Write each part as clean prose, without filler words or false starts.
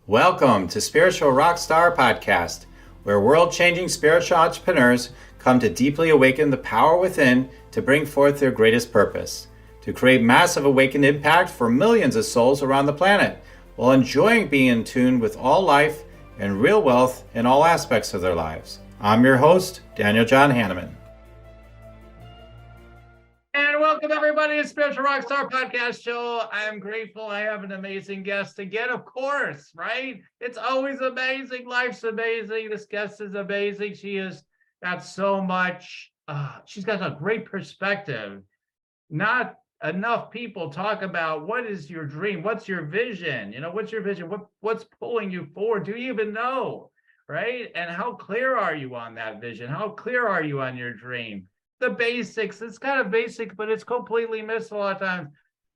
Welcome to Spiritual Rockstar Podcast, where world-changing spiritual entrepreneurs come to deeply awaken the power within to bring forth their greatest purpose, to create massive awakened impact for millions of souls around the planet, while enjoying being in tune with all life and real wealth in all aspects of their lives. I'm your host, Daniel John Hanneman. And welcome everybody to Spiritual Rockstar Podcast Show. I'm grateful I have an amazing guest again, of course, right? It's always amazing. Life's amazing. This guest is amazing. She has got so much, she's got a great perspective. Not enough people talk about what is your dream? What's your vision? What's your vision? What's pulling you forward? Do you even know, right? And how clear are you on that vision? How clear are you on your dream? The basics, it's kind of basic, but it's completely missed a lot of times.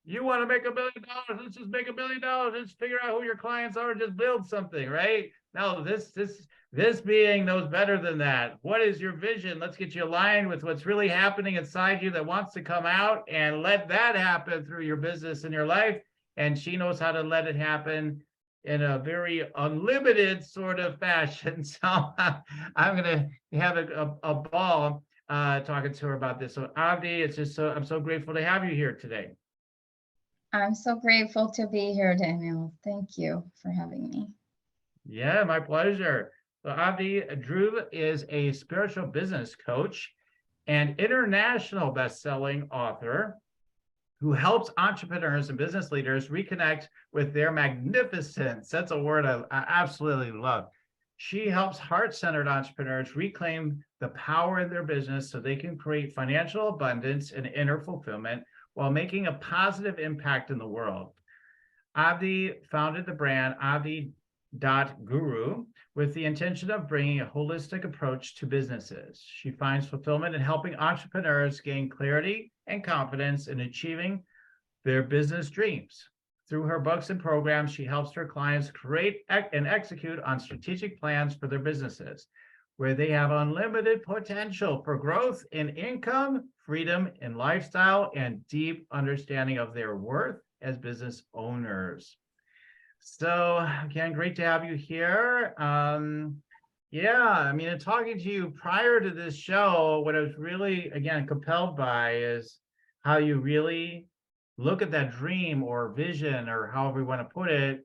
You want to make $1 billion, let's just make $1 billion. Let's figure out who your clients are and just build something, right? No, this being knows better than that. What is your vision? Let's get you aligned with what's really happening inside you that wants to come out, and let that happen through your business and your life. And she knows how to let it happen in a very unlimited sort of fashion. So I'm going to have a ball talking to her about this. So Avadhi, I'm so grateful to have you here today. I'm so grateful to be here, Daniel. Thank you for having me. Yeah, my pleasure. So Avadhi Dhruv is a spiritual business coach and international best-selling author who helps entrepreneurs and business leaders reconnect with their magnificence. That's a word I absolutely love. She helps heart-centered entrepreneurs reclaim the power in their business so they can create financial abundance and inner fulfillment while making a positive impact in the world. Avadhi founded the brand Avadhi.guru with the intention of bringing a holistic approach to businesses. She finds fulfillment in helping entrepreneurs gain clarity and confidence in achieving their business dreams. Through her books and programs, she helps her clients create and execute on strategic plans for their businesses, where they have unlimited potential for growth in income, freedom in lifestyle, and deep understanding of their worth as business owners. So again, great to have you here. In talking to you prior to this show, what I was really, again, compelled by is how you really look at that dream or vision, or however we want to put it,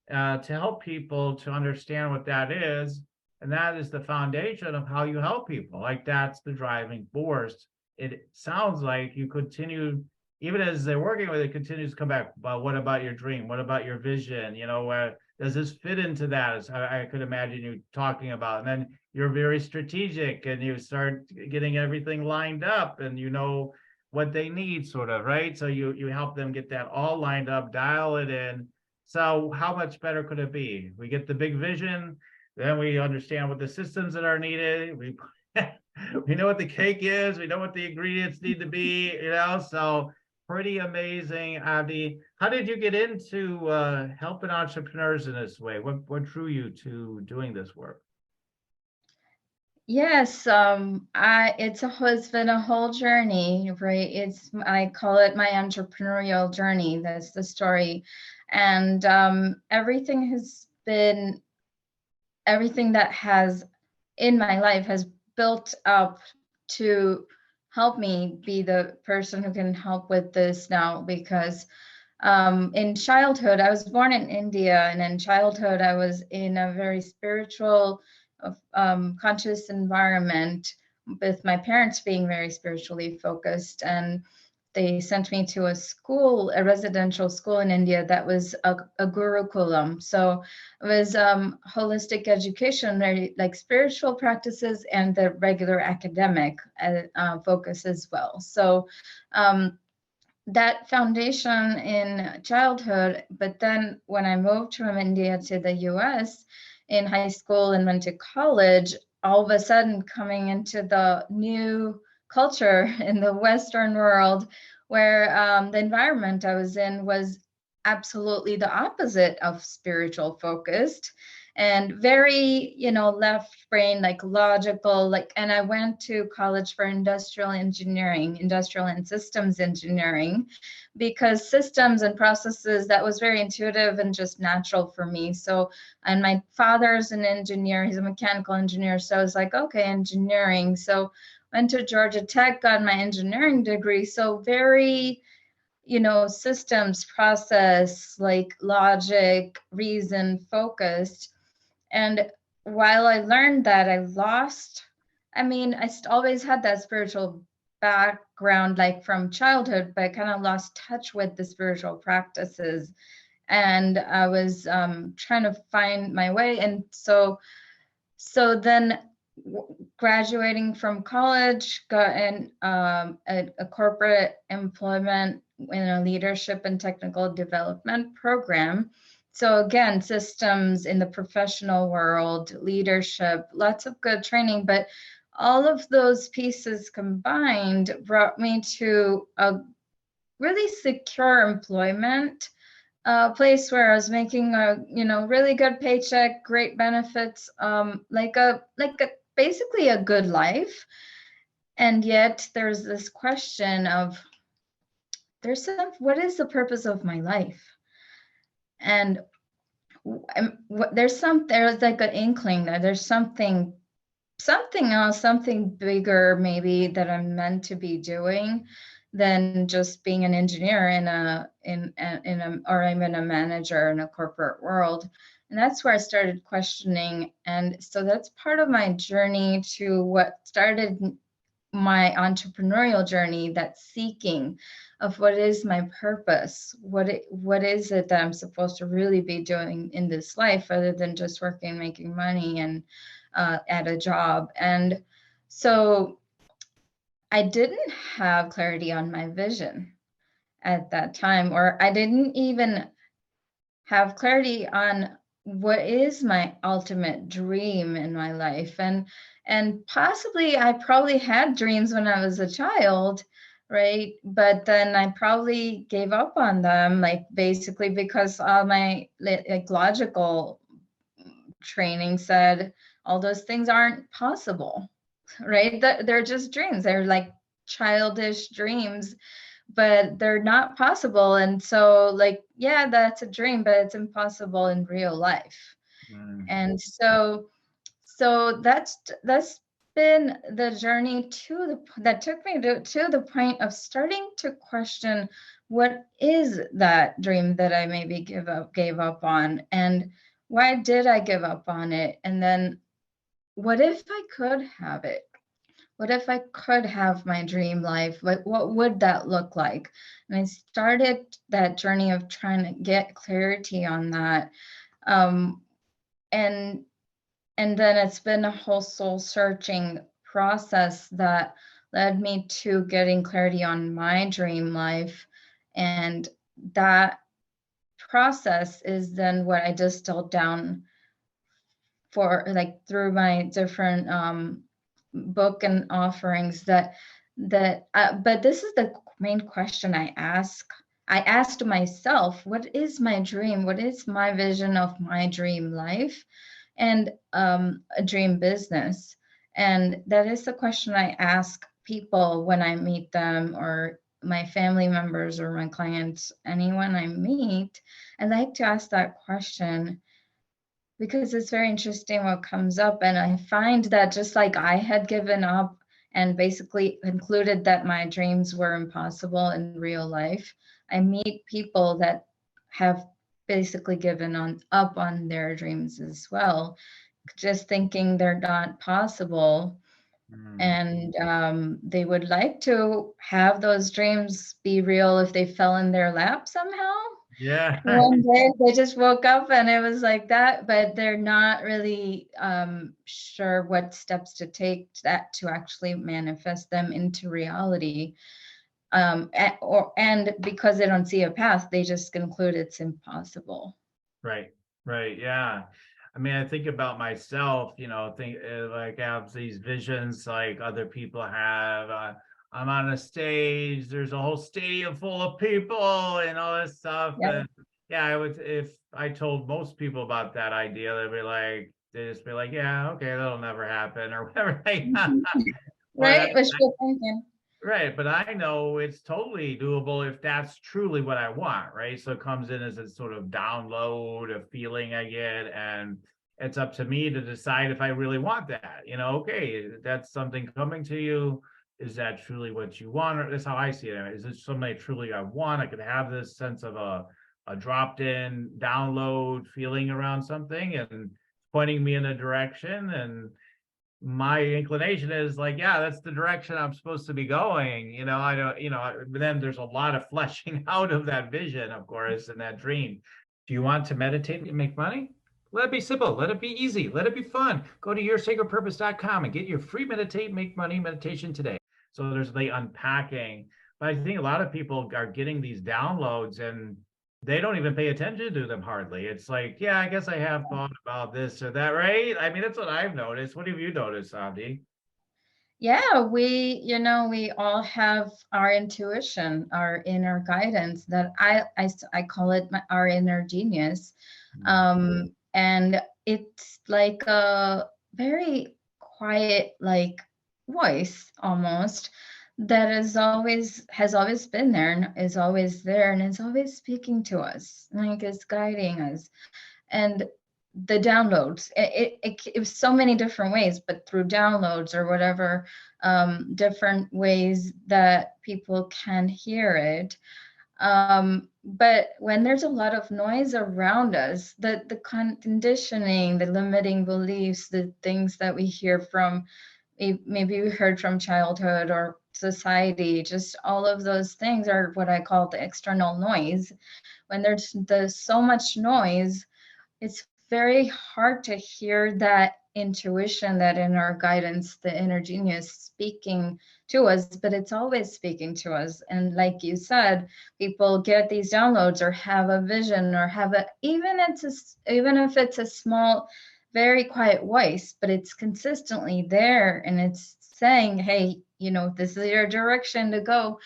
to help people to understand what that is. And that is the foundation of how you help people. Like, that's the driving force. It sounds like you continue, even as they're working with it, continues to come back. But what about your dream? What about your vision? Does this fit into that? As I could imagine you talking about. And then you're very strategic and you start getting everything lined up, and you know what they need, sort of, right? So you help them get that all lined up, dial it in. So how much better could it be? We get the big vision, then we understand what the systems that are needed. We know what the cake is, we know what the ingredients need to be, so pretty amazing. Avadhi, how did you get into helping entrepreneurs in this way? What drew you to doing this work? Yes, it's been a whole journey, right? I call it my entrepreneurial journey. That's the story. And everything that has in my life has built up to help me be the person who can help with this now, because in childhood, I was born in India, and in childhood, I was in a very spiritual, conscious environment, with my parents being very spiritually focused. And they sent me to a residential school in India that was a gurukulam. So it was holistic education, very like spiritual practices and the regular academic focus as well. So that foundation in childhood, but then when I moved from India to the US in high school and went to college, all of a sudden coming into the new culture in the Western world, where the environment I was in was absolutely the opposite of spiritual focused and very, left brain, like logical, like, and I went to college for industrial engineering, industrial and systems engineering, because systems and processes, that was very intuitive and just natural for me. So, and my father's an engineer, he's a mechanical engineer. So I was like, okay, engineering. So went to Georgia Tech, got my engineering degree. So very, systems, process, like logic, reason focused. And while I learned that, always had that spiritual background, like from childhood, but I kind of lost touch with the spiritual practices. And I was trying to find my way. And so then graduating from college, got in a corporate employment in a leadership and technical development program. So again, systems in the professional world, leadership, lots of good training, but all of those pieces combined brought me to a really secure employment place where I was making a really good paycheck, great benefits, like a basically a good life. And yet there's this question of what is the purpose of my life? And there's like an inkling that there's something else, something bigger maybe that I'm meant to be doing than just being an engineer or I'm in a manager in a corporate world. And that's where I started questioning. And so that's part of my journey to what started my entrepreneurial journey, that seeking of what is my purpose, what is it that I'm supposed to really be doing in this life other than just working, making money and at a job. And so I didn't have clarity on my vision at that time, or I didn't even have clarity on what is my ultimate dream in my life. And possibly I probably had dreams when I was a child, right? But then I probably gave up on them, like basically because all my like logical training said all those things aren't possible, right? They're just dreams. They're like childish dreams, but they're not possible. And so like, yeah, that's a dream, but it's impossible in real life. And so that's been the journey that took me to the point of starting to question, what is that dream that I maybe gave up on, and why did I give up on it? And then what if I could have it? What if I could have my dream life? What would that look like? And I started that journey of trying to get clarity on that. And then it's been a whole soul searching process that led me to getting clarity on my dream life. And that process is then what I distilled down for, like, through my different book and offerings but this is the main question I asked myself: what is my dream? What is my vision of my dream life and a dream business? And that is the question I ask people when I meet them, or my family members or my clients, anyone I meet. I like to ask that question because it's very interesting what comes up. And I find that just like I had given up and basically concluded that my dreams were impossible in real life, I meet people that have basically given up on their dreams as well, just thinking they're not possible. And they would like to have those dreams be real if they fell in their lap somehow. Yeah. One day they just woke up and it was like that, but they're not really sure what steps to take to actually manifest them into reality. And because they don't see a path, they just conclude it's impossible. Right. Yeah. I mean, I think about myself, like I have these visions like other people have. I'm on a stage, there's a whole stadium full of people and all this stuff. Yeah. Yeah, I would, if I told most people about that idea, they just be like, yeah, okay, that'll never happen or whatever. But Right? Wishful thinking. right, but I know it's totally doable if that's truly what I want, right? So it comes in as a sort of download, a feeling I get, and it's up to me to decide if I really want that. Okay, that's something coming to you. Is that truly what you want? Or that's how I see it. Is it something I truly I want? I could have this sense of a dropped in download feeling around something and pointing me in a direction, and my inclination is like, yeah, that's the direction I'm supposed to be going. I don't, but then there's a lot of fleshing out of that vision, of course, and that dream. Do you want to meditate and make money? Let it be simple. Let it be easy. Let it be fun. Go to yoursacredpurpose.com and get your free meditate, make money meditation today. So there's the unpacking. But I think a lot of people are getting these downloads and they don't even pay attention to them hardly. It's like, yeah, I guess I have thought about this or that, right? I mean, that's what I've noticed. What have you noticed, Avdi? Yeah, we all have our intuition, our inner guidance that I call it our inner genius. And it's like a very quiet, like voice almost that has always been there and is always there and is always speaking to us, like is guiding us. And the downloads, it was so many different ways, but through downloads or whatever, different ways that people can hear it. But when there's a lot of noise around us, the conditioning, the limiting beliefs, the things that we hear from, maybe we heard from childhood or society, just all of those things are what I call the external noise. When there's so much noise, it's very hard to hear that intuition, that inner guidance, the inner genius speaking to us, but it's always speaking to us. And like you said, people get these downloads or have a vision or even if it's a small, very quiet voice, but it's consistently there and it's saying, hey, this is your direction to go.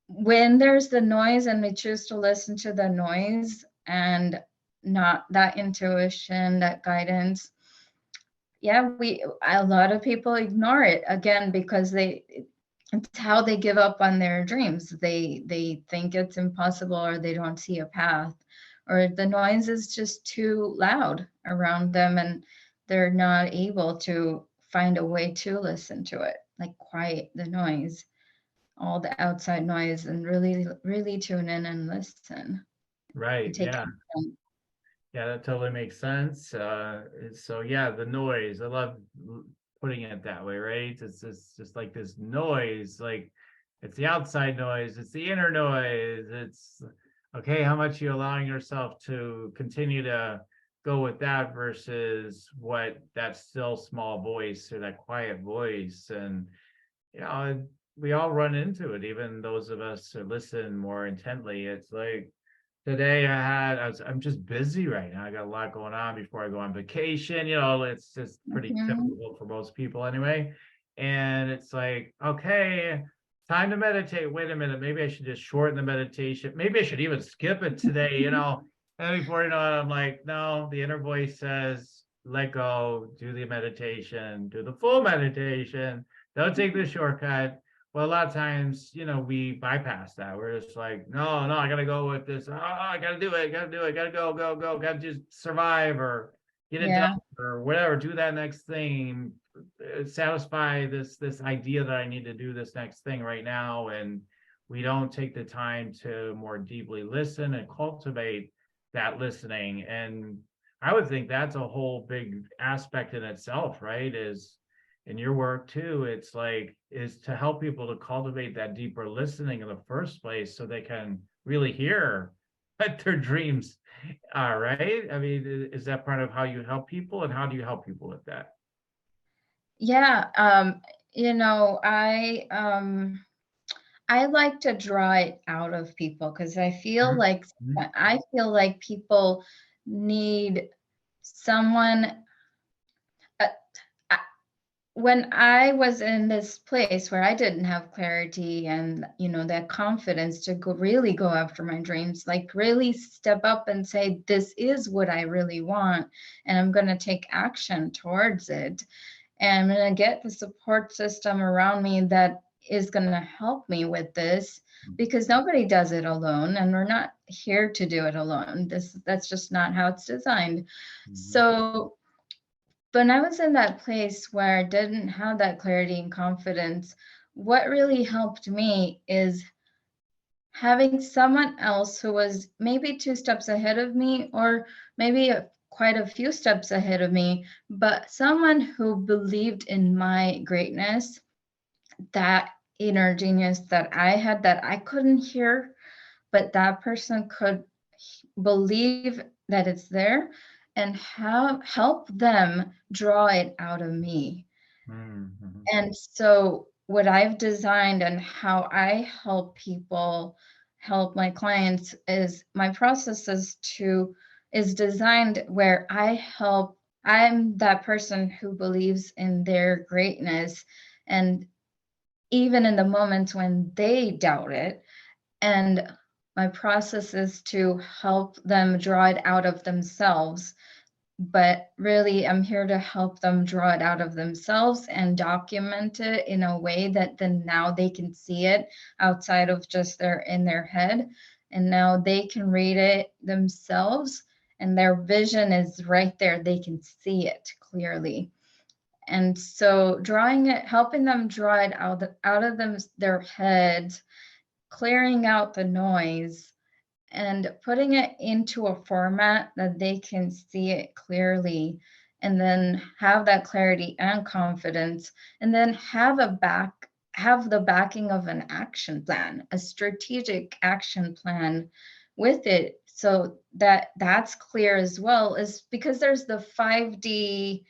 When there's the noise and we choose to listen to the noise and not that intuition, that guidance, yeah, a lot of people ignore it again because it's how they give up on their dreams. They think it's impossible or they don't see a path or the noise is just too loud around them and they're not able to find a way to listen to it, like quiet the noise, all the outside noise, and really, really tune in and listen and Right. take Yeah. action. Yeah, that totally makes sense. So yeah, the noise. I love putting it that way, right? It's just like this noise, like it's the outside noise, it's the inner noise. It's okay, how much you allowing yourself to continue to go with that versus what that still small voice or that quiet voice. And you know, we all run into it, even those of us who listen more intently. It's like today I'm just busy right now. I got a lot going on before I go on vacation. It's just pretty Mhm. typical for most people anyway. And it's like, okay, time to meditate. Wait a minute, maybe I should just shorten the meditation. Maybe I should even skip it today. And before you know it, I'm like, no, the inner voice says, let go, do the meditation, do the full meditation, don't take the shortcut. Well, a lot of times, we bypass that. We're just like, no, no, I gotta go with this. Oh, I gotta do it, gotta do it, gotta go, go, go, gotta just survive or get it done Yeah. or whatever, do that next thing, satisfy this idea that I need to do this next thing right now. And we don't take the time to more deeply listen and cultivate that listening. And I would think that's a whole big aspect in itself, right? Is in your work too, it's like is to help people to cultivate that deeper listening in the first place so they can really hear what their dreams are, right? I mean, is that part of how you help people, and how do you help people with that? Yeah. I like to draw it out of people because Mhm. I feel like people need someone. Uh, when I was in this place where I didn't have clarity and, that confidence to really go after my dreams, like really step up and say, this is what I really want, and I'm going to take action towards it. And I'm going to get the support system around me that is going to help me with this, because nobody does it alone, and we're not here to do it alone. That's just not how it's designed. So when I was in that place where I didn't have that clarity and confidence, what really helped me is having someone else who was maybe 2 steps ahead of me, or maybe quite a few steps ahead of me, but someone who believed in my greatness, that inner genius that I had that I couldn't hear, but that person could believe that it's there, and help them draw it out of me. And so what I've designed and how I help people, help my clients, is my process is designed where I'm that person who believes in their greatness, and even in the moments when they doubt it. And my process is to help them draw it out of themselves. But really, I'm here to help them draw it out of themselves and document it in a way that then now they can see it outside of just in their head. And now they can read it themselves, and their vision is right there. They can see it clearly. And so helping them draw it out of their heads, clearing out the noise, and putting it into a format that they can see it clearly, and then have that clarity and confidence, and then have the backing of an action plan, a strategic action plan with it, so that's clear as well. Is because there's the 5D,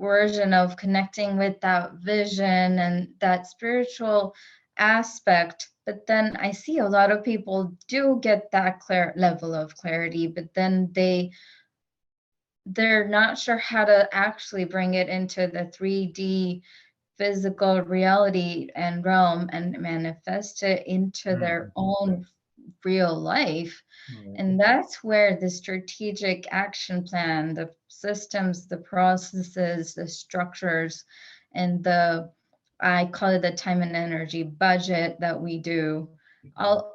version of connecting with that vision and that spiritual aspect. But then I see a lot of people do get that level of clarity, but then they're not sure how to actually bring it into the 3D physical reality and realm and manifest it into their own real life. And that's where the strategic action plan, the systems, the processes, the structures, and I call it the time and energy budget that we do, all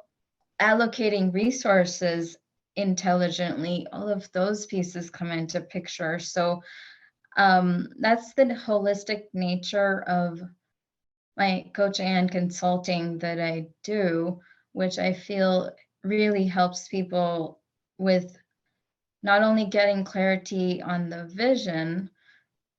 allocating resources intelligently, all of those pieces come into picture. So that's the holistic nature of my coaching and consulting that I do, which I feel really helps people with not only getting clarity on the vision,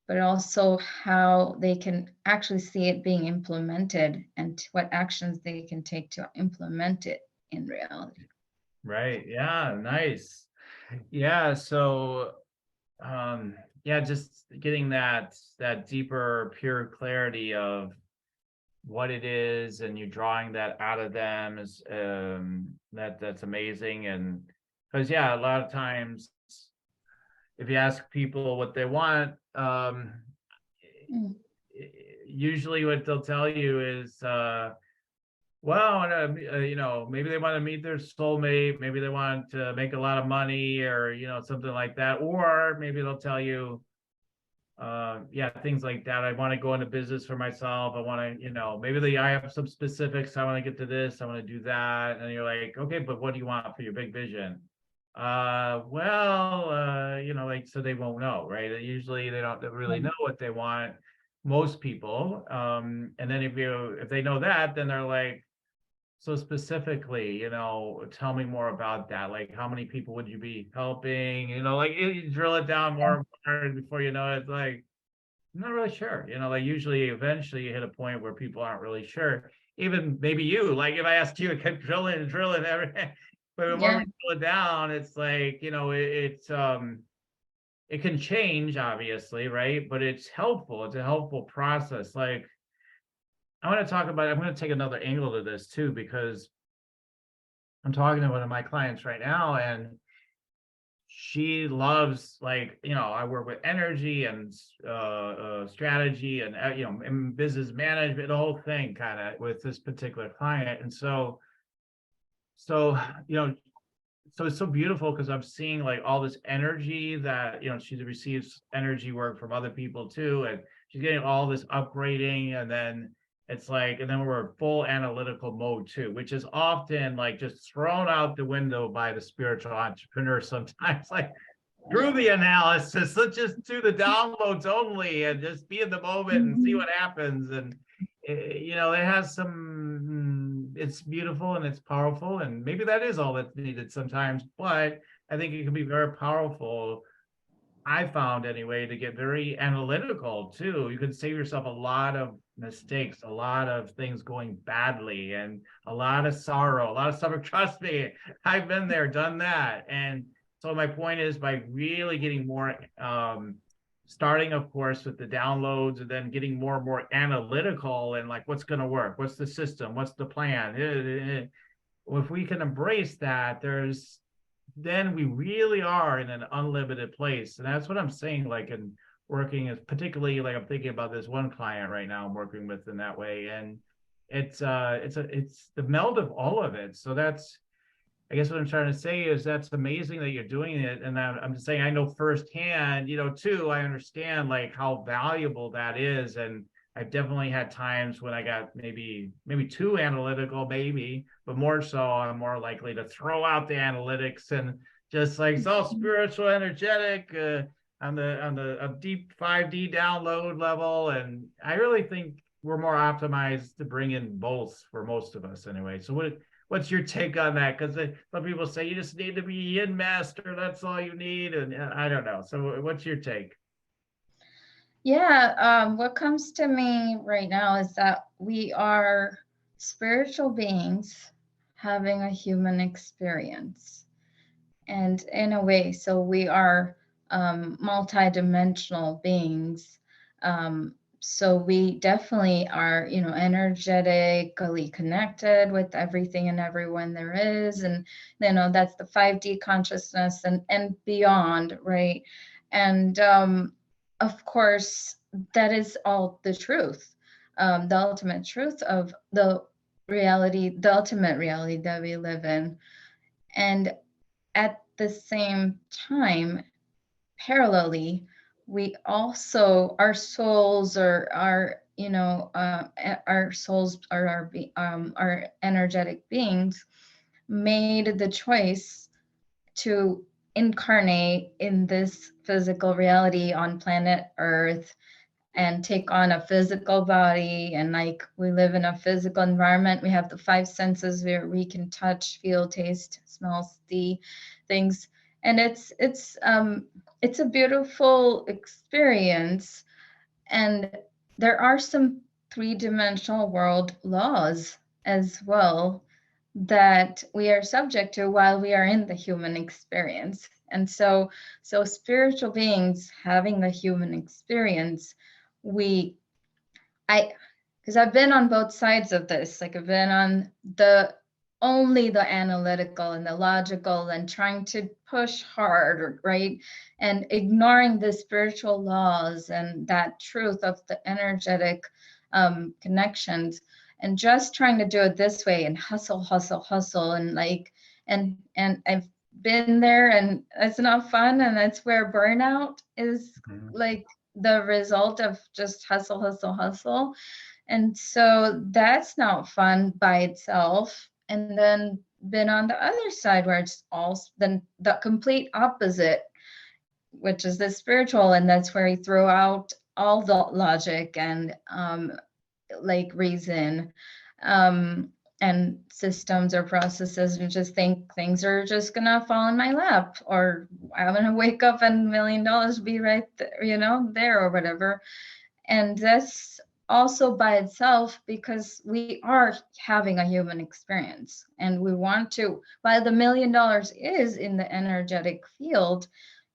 but also how they can actually see it being implemented and what actions they can take to implement it in reality. Right. Yeah. Nice. Yeah. So, yeah, just getting that deeper, pure clarity of what it is, and you drawing that out of them is that's amazing. And because yeah, a lot of times if you ask people what they want, usually what they'll tell you is well, maybe they want to meet their soulmate, maybe they want to make a lot of money, or something like that, or maybe they'll tell you yeah, things like that. I want to go into business for myself. I want to, maybe I have some specifics. I want to get to this, I want to do that. And you're like, okay, but what do you want for your big vision? Like, so they won't know, right? Usually they don't really know what they want, most people. And then if they know that, then they're like, so specifically, tell me more about that. Like, how many people would you be helping? Like you drill it down more and more, and before you know it, it's like, I'm not really sure. Like usually, eventually, you hit a point where people aren't really sure. Even maybe you, like if I asked you, I kept drilling and drilling everything. But the more we drill it down, it's like, it can change, obviously, right? But it's helpful. It's a helpful process. Like, I'm going to take another angle to this too, because I'm talking to one of my clients right now, and she loves, like, I work with energy and strategy and and business management, the whole thing kind of with this particular client. And so you know so it's so beautiful because I'm seeing like all this energy that she receives energy work from other people too, and she's getting all this upgrading, and then it's like, and then we're full analytical mode too, which is often like just thrown out the window by the spiritual entrepreneur sometimes. Like, through the analysis, let's just do the downloads only and just be in the moment and see what happens. And it has some, it's beautiful and it's powerful, and maybe that is all that's needed sometimes, but I think it can be very powerful. I found anyway, to get very analytical too. You can save yourself a lot of mistakes, a lot of things going badly, and a lot of sorrow, a lot of suffering. Trust me, I've been there, done that. And so my point is, by really getting more, starting, of course, with the downloads, and then getting more and more analytical, and like, what's going to work? What's the system? What's the plan? If we can embrace that, then we really are in an unlimited place. And that's what I'm saying, like, in working, is particularly like, I'm thinking about this one client right now I'm working with in that way. And it's the meld of all of it. So that's, I guess what I'm trying to say is, that's amazing that you're doing it. And I'm just saying, I know firsthand, too, I understand like how valuable that is. And I've definitely had times when I got maybe too analytical, but more so, I'm more likely to throw out the analytics and just like, it's all spiritual, energetic, on a deep 5D download level. And I really think we're more optimized to bring in both, for most of us anyway. So what's your take on that? Because some people say you just need to be yin master, that's all you need, and I don't know. So what's your take? Yeah, what comes to me right now is that we are spiritual beings having a human experience. And in a way, so we are multidimensional beings. So we definitely are, energetically connected with everything and everyone there is. And, that's the 5D consciousness and beyond, right? And of course, that is all the truth, the ultimate truth of the ultimate reality that we live in. And at the same time, parallelly, we also, our souls are our souls are our energetic beings made the choice to incarnate in this physical reality on planet Earth and take on a physical body. And like, we live in a physical environment. We have the five senses where we can touch, feel, taste, smell, see things. And it's a beautiful experience. And there are some three-dimensional world laws as well that we are subject to while we are in the human experience. And so spiritual beings having the human experience, because I've been on both sides of this. Like, I've been on only the analytical and the logical and trying to push hard, right? And ignoring the spiritual laws and that truth of the energetic connections, and just trying to do it this way and hustle and like, and I've been there, and it's not fun. And that's where burnout is, like, the result of just hustle. And so that's not fun by itself. And then been on the other side where it's all then the complete opposite, which is the spiritual. And that's where you throw out all the logic and like reason and systems or processes, and just think things are just gonna fall in my lap, or I'm gonna wake up and $1 million be right there, there or whatever. And that's also by itself, because we are having a human experience, and we want to, while the $1 million is in the energetic field,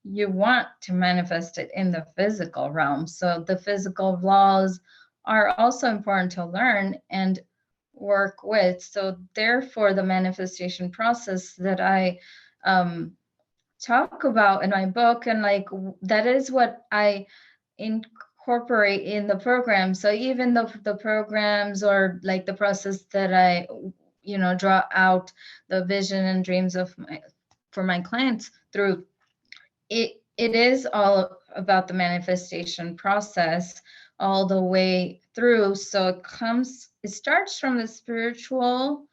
you want to manifest it in the physical realm. So the physical laws are also important to learn and work with. So therefore, the manifestation process that I talk about in my book, and like that is what I incorporate in the program. So even the programs or like the process that I, draw out the vision and dreams of for my clients through it is all about the manifestation process all the way through. So it starts from the spiritual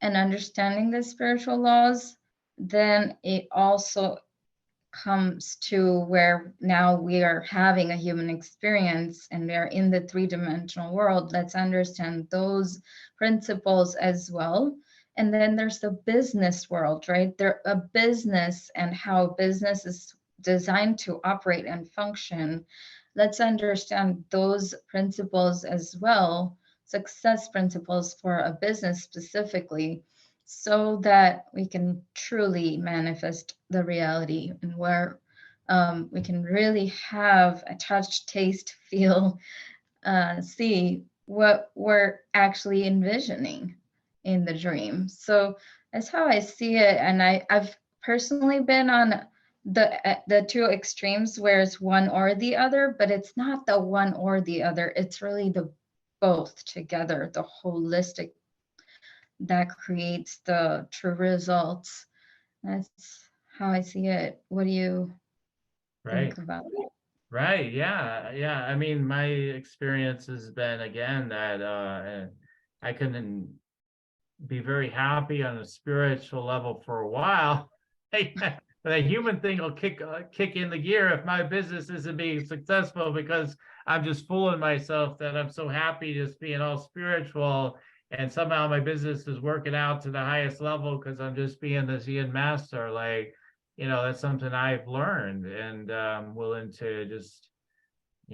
and understanding the spiritual laws. Then it also comes to where now we are having a human experience and we are in the three-dimensional world. Let's understand those principles as well. And then there's the business world, right? There a business and how business is designed to operate and function. Let's understand those principles as well, success principles for a business specifically, so that we can truly manifest the reality and where we can really have a touch, taste, feel, see what we're actually envisioning in the dream. So that's how I see it. And I've personally been on the two extremes where it's one or the other, but it's not the one or the other. It's really the both together, the holistic, that creates the true results. That's how I see it. What do you Right. think about it? Right. Yeah. Yeah. I mean, my experience has been again that I can be very happy on a spiritual level for a while. But a human thing will kick in the gear if my business isn't being successful, because I'm just fooling myself that I'm so happy just being all spiritual, and somehow my business is working out to the highest level because I'm just being the Zen master. Like, that's something I've learned, and willing to just,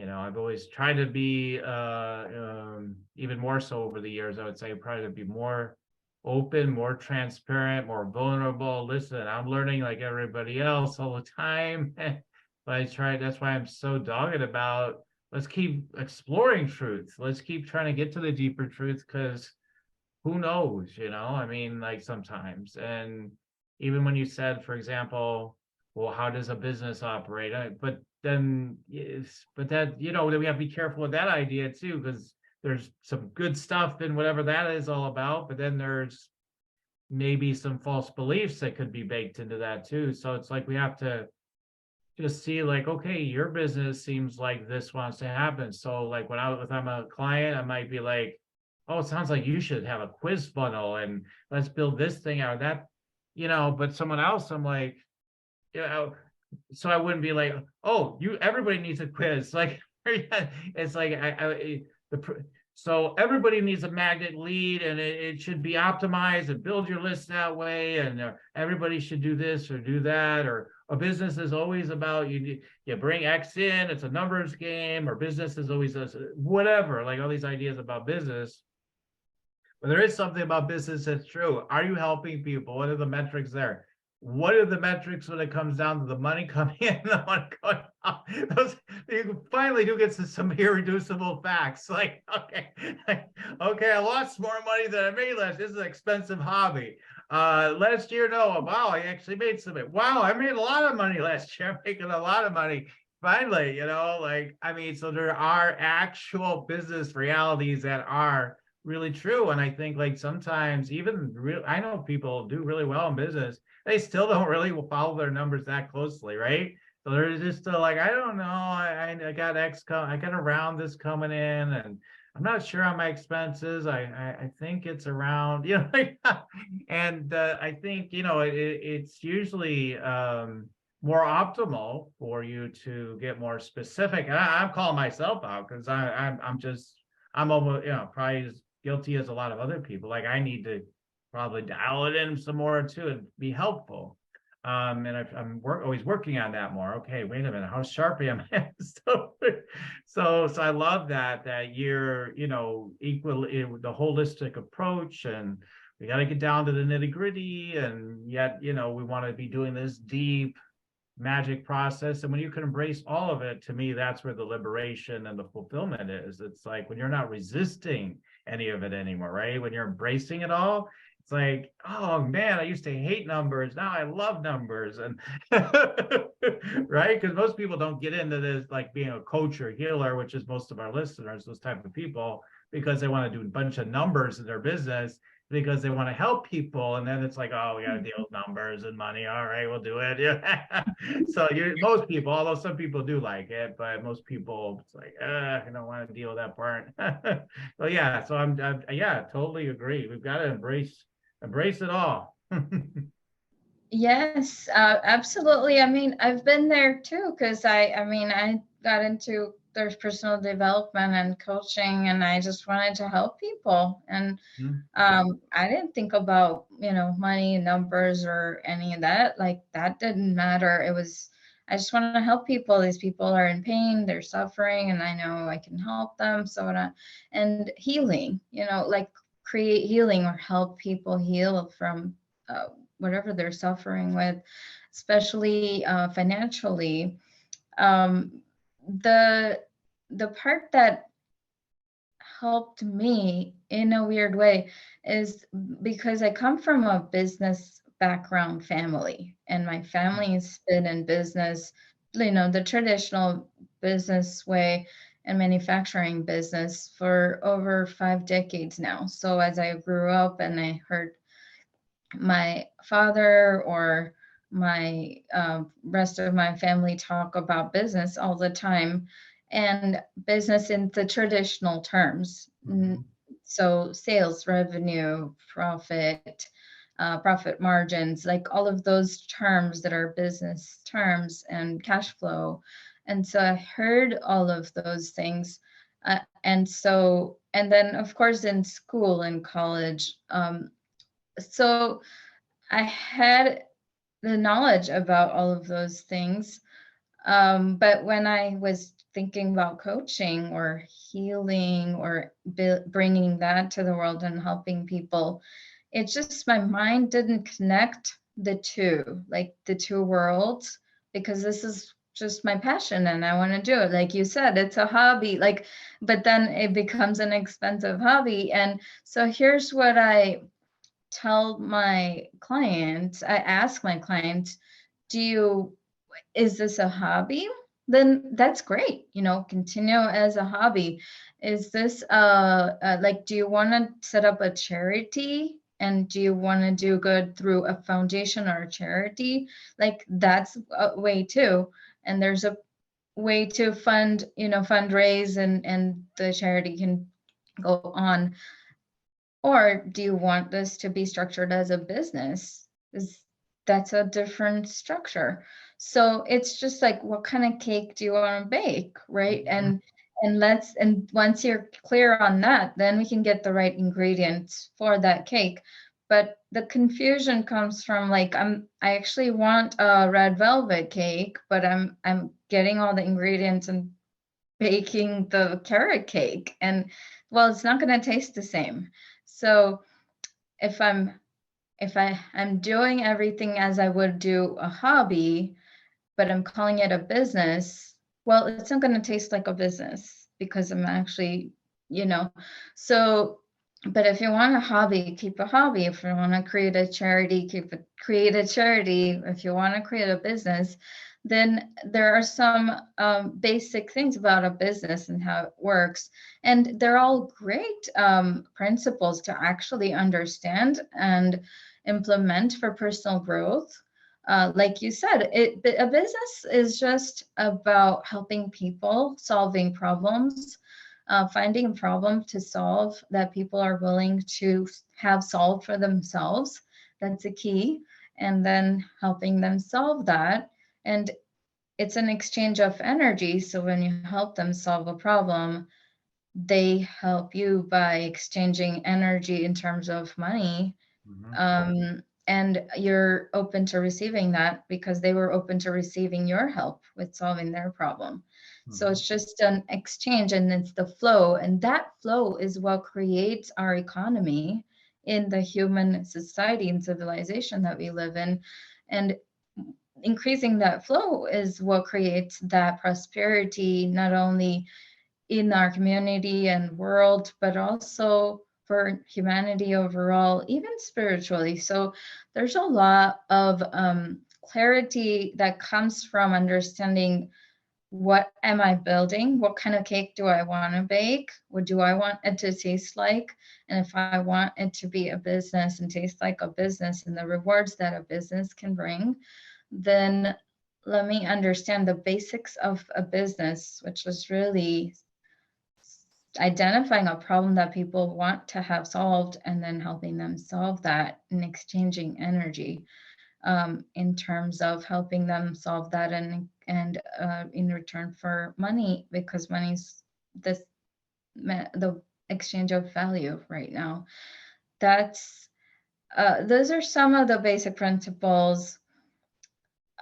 I've always tried to be, even more so over the years, I would say, probably to be more open, more transparent, more vulnerable. Listen, I'm learning like everybody else all the time. But that's why I'm so dogged about, let's keep exploring truth. Let's keep trying to get to the deeper truth, because who knows, I mean, like sometimes. And even when you said, for example, well, how does a business operate? But then, but that, that we have to be careful with that idea too, because there's some good stuff in whatever that is all about, but then there's maybe some false beliefs that could be baked into that too. So it's like we have to just see, like, okay, your business seems like this wants to happen. So like if I'm a client, I might be like, oh, it sounds like you should have a quiz funnel and let's build this thing out of that, but someone else, I'm like, you know, so I wouldn't be like, oh, everybody needs a quiz. Like, it's like, so everybody needs a magnet lead, and it should be optimized and build your list that way. And everybody should do this or do that. Or a business is always about you bring X in, it's a numbers game, or business is always whatever, like all these ideas about business. But there is something about business that's true. Are you helping people? What are the metrics there? What are the metrics when it comes down to the money coming in, the money going out? You finally do get to some irreducible facts. Like, okay, I lost more money than I made last. This is an expensive hobby. Last year, no. Wow, I actually made some. Wow, I made a lot of money last year. I'm making a lot of money. Finally, so there are actual business realities that are really true. And I think, like, sometimes I know people do really well in business, they still don't really follow their numbers that closely, right? So they're just like, I don't know, I got I got around this coming in, and I'm not sure on my expenses. I think it's around, and I think, it's usually more optimal for you to get more specific. And I'm calling myself out because I'm almost, probably as guilty as a lot of other people. Like, I need to probably dial it in some more too and be helpful. And I'm always working on that more. Okay, wait a minute, how sharp am I? so I love that you're, equally the holistic approach, and we got to get down to the nitty gritty, and yet, we want to be doing this deep magic process. And when you can embrace all of it, to me, that's where the liberation and the fulfillment is. It's like when you're not resisting any of it anymore, right? When you're embracing it all, It's like, oh man, I used to hate numbers. Now I love numbers. And right? Because most people don't get into this like being a coach or healer, which is most of our listeners, those type of people, because they want to do a bunch of numbers in their business because they want to help people. And then it's like, oh, we got to deal with numbers and money. All right, we'll do it. Yeah. So most people, although some people do like it, but most people, it's like, I don't want to deal with that part. So yeah, so I'm yeah, totally agree. We've got to embrace it all. Yes, absolutely. I mean, I've been there too, because I mean, I got into there's personal development and coaching, and I just wanted to help people. And I didn't think about, money, numbers, or any of that. Like that didn't matter. I just want to help people. These people are in pain, they're suffering, and I know I can help them. And healing, like create healing or help people heal from whatever they're suffering with, especially financially. Um, the the part that helped me in a weird way is because I come from a business background family, and my family's been in business, the traditional business way and manufacturing business for over 5 decades now. So as I grew up and I heard my father or my rest of my family talk about business all the time, and business in the traditional terms. So sales, revenue, profit margins, like all of those terms that are business terms, and cash flow. And so I heard all of those things. And then of course in school and college, so I had the knowledge about all of those things. But when I was thinking about coaching or healing or bringing that to the world and helping people, it just, my mind didn't connect like the two worlds, because this is just my passion and I want to do it. Like you said, it's a hobby, but then it becomes an expensive hobby. And so here's what I tell my clients. I ask my clients, is this a hobby? Then that's great. Continue as a hobby. Is this like, do you want to set up a charity? And do you want to do good through a foundation or a charity? Like that's a way too. And there's a way to fundraise, and the charity can go on. Or do you want this to be structured as a business? That's a different structure. So it's just like, what kind of cake do you want to bake, right? And once you're clear on that, then we can get the right ingredients for that cake. But the confusion comes from like, I actually want a red velvet cake, but I'm getting all the ingredients and baking the carrot cake, and well, it's not going to taste the same. So if I'm doing everything as I would do a hobby, but I'm calling it a business, well, it's not going to taste like a business, because I'm actually, so, but if you want a hobby, keep a hobby. If you want to create a charity, create a charity. If you want to create a business, then there are some basic things about a business and how it works. And they're all great principles to actually understand and implement for personal growth. Like you said, a business is just about helping people, solving problems, finding a problem to solve that people are willing to have solved for themselves. That's a key. And then helping them solve that. And it's an exchange of energy. So when you help them solve a problem, they help you by exchanging energy in terms of money. And you're open to receiving that because they were open to receiving your help with solving their problem. So it's just an exchange, and it's the flow. And that flow is what creates our economy in the human society and civilization that we live in. And increasing that flow is what creates that prosperity, not only in our community and world, but also for humanity overall, even spiritually. So there's a lot of clarity that comes from understanding, what am I building? What kind of cake do I want to bake? What do I want it to taste like? And if I want it to be a business and taste like a business and the rewards that a business can bring, then let me understand the basics of a business, which is really identifying a problem that people want to have solved and then helping them solve that and exchanging energy in terms of helping them solve that, and in return for money, because money's this the exchange of value right now. That's those are some of the basic principles.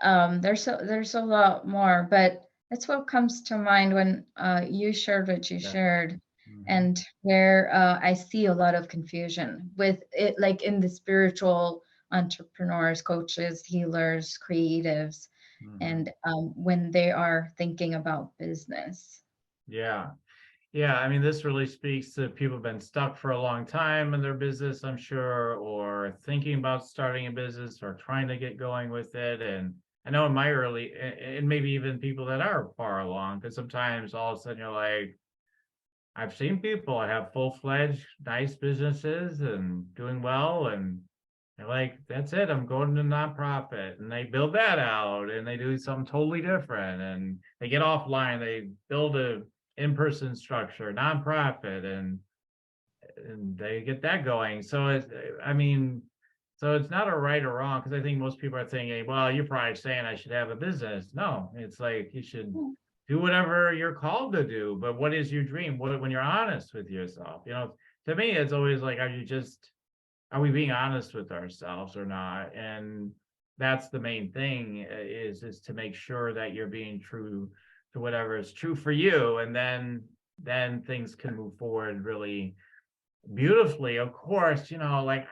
There's a lot more, but that's what comes to mind when you shared what you shared, and where I see a lot of confusion with it, like in the spiritual entrepreneurs, coaches, healers, creatives, and when they are thinking about business. Yeah. Yeah, I mean, this really speaks to people who've been stuck for a long time in their business, I'm sure, or thinking about starting a business or trying to get going with it. And I know in my early, and maybe even people that are far along, because sometimes all of a sudden you're like, I've seen people have full-fledged nice businesses and doing well, and they're like, that's it, I'm going to nonprofit, and they build that out and they do something totally different, and they get offline, they build a in-person structure, nonprofit, and they get that going. So it's, I mean, so it's not a right or wrong, because I think most people are thinking, well, you're probably saying I should have a business. No, it's like you should do whatever you're called to do. But what is your dream? What, when you're honest with yourself, you know, to me, it's always like, are we being honest with ourselves or not? And that's the main thing, is to make sure that you're being true to whatever is true for you. And then things can move forward really beautifully. Of course, you know, like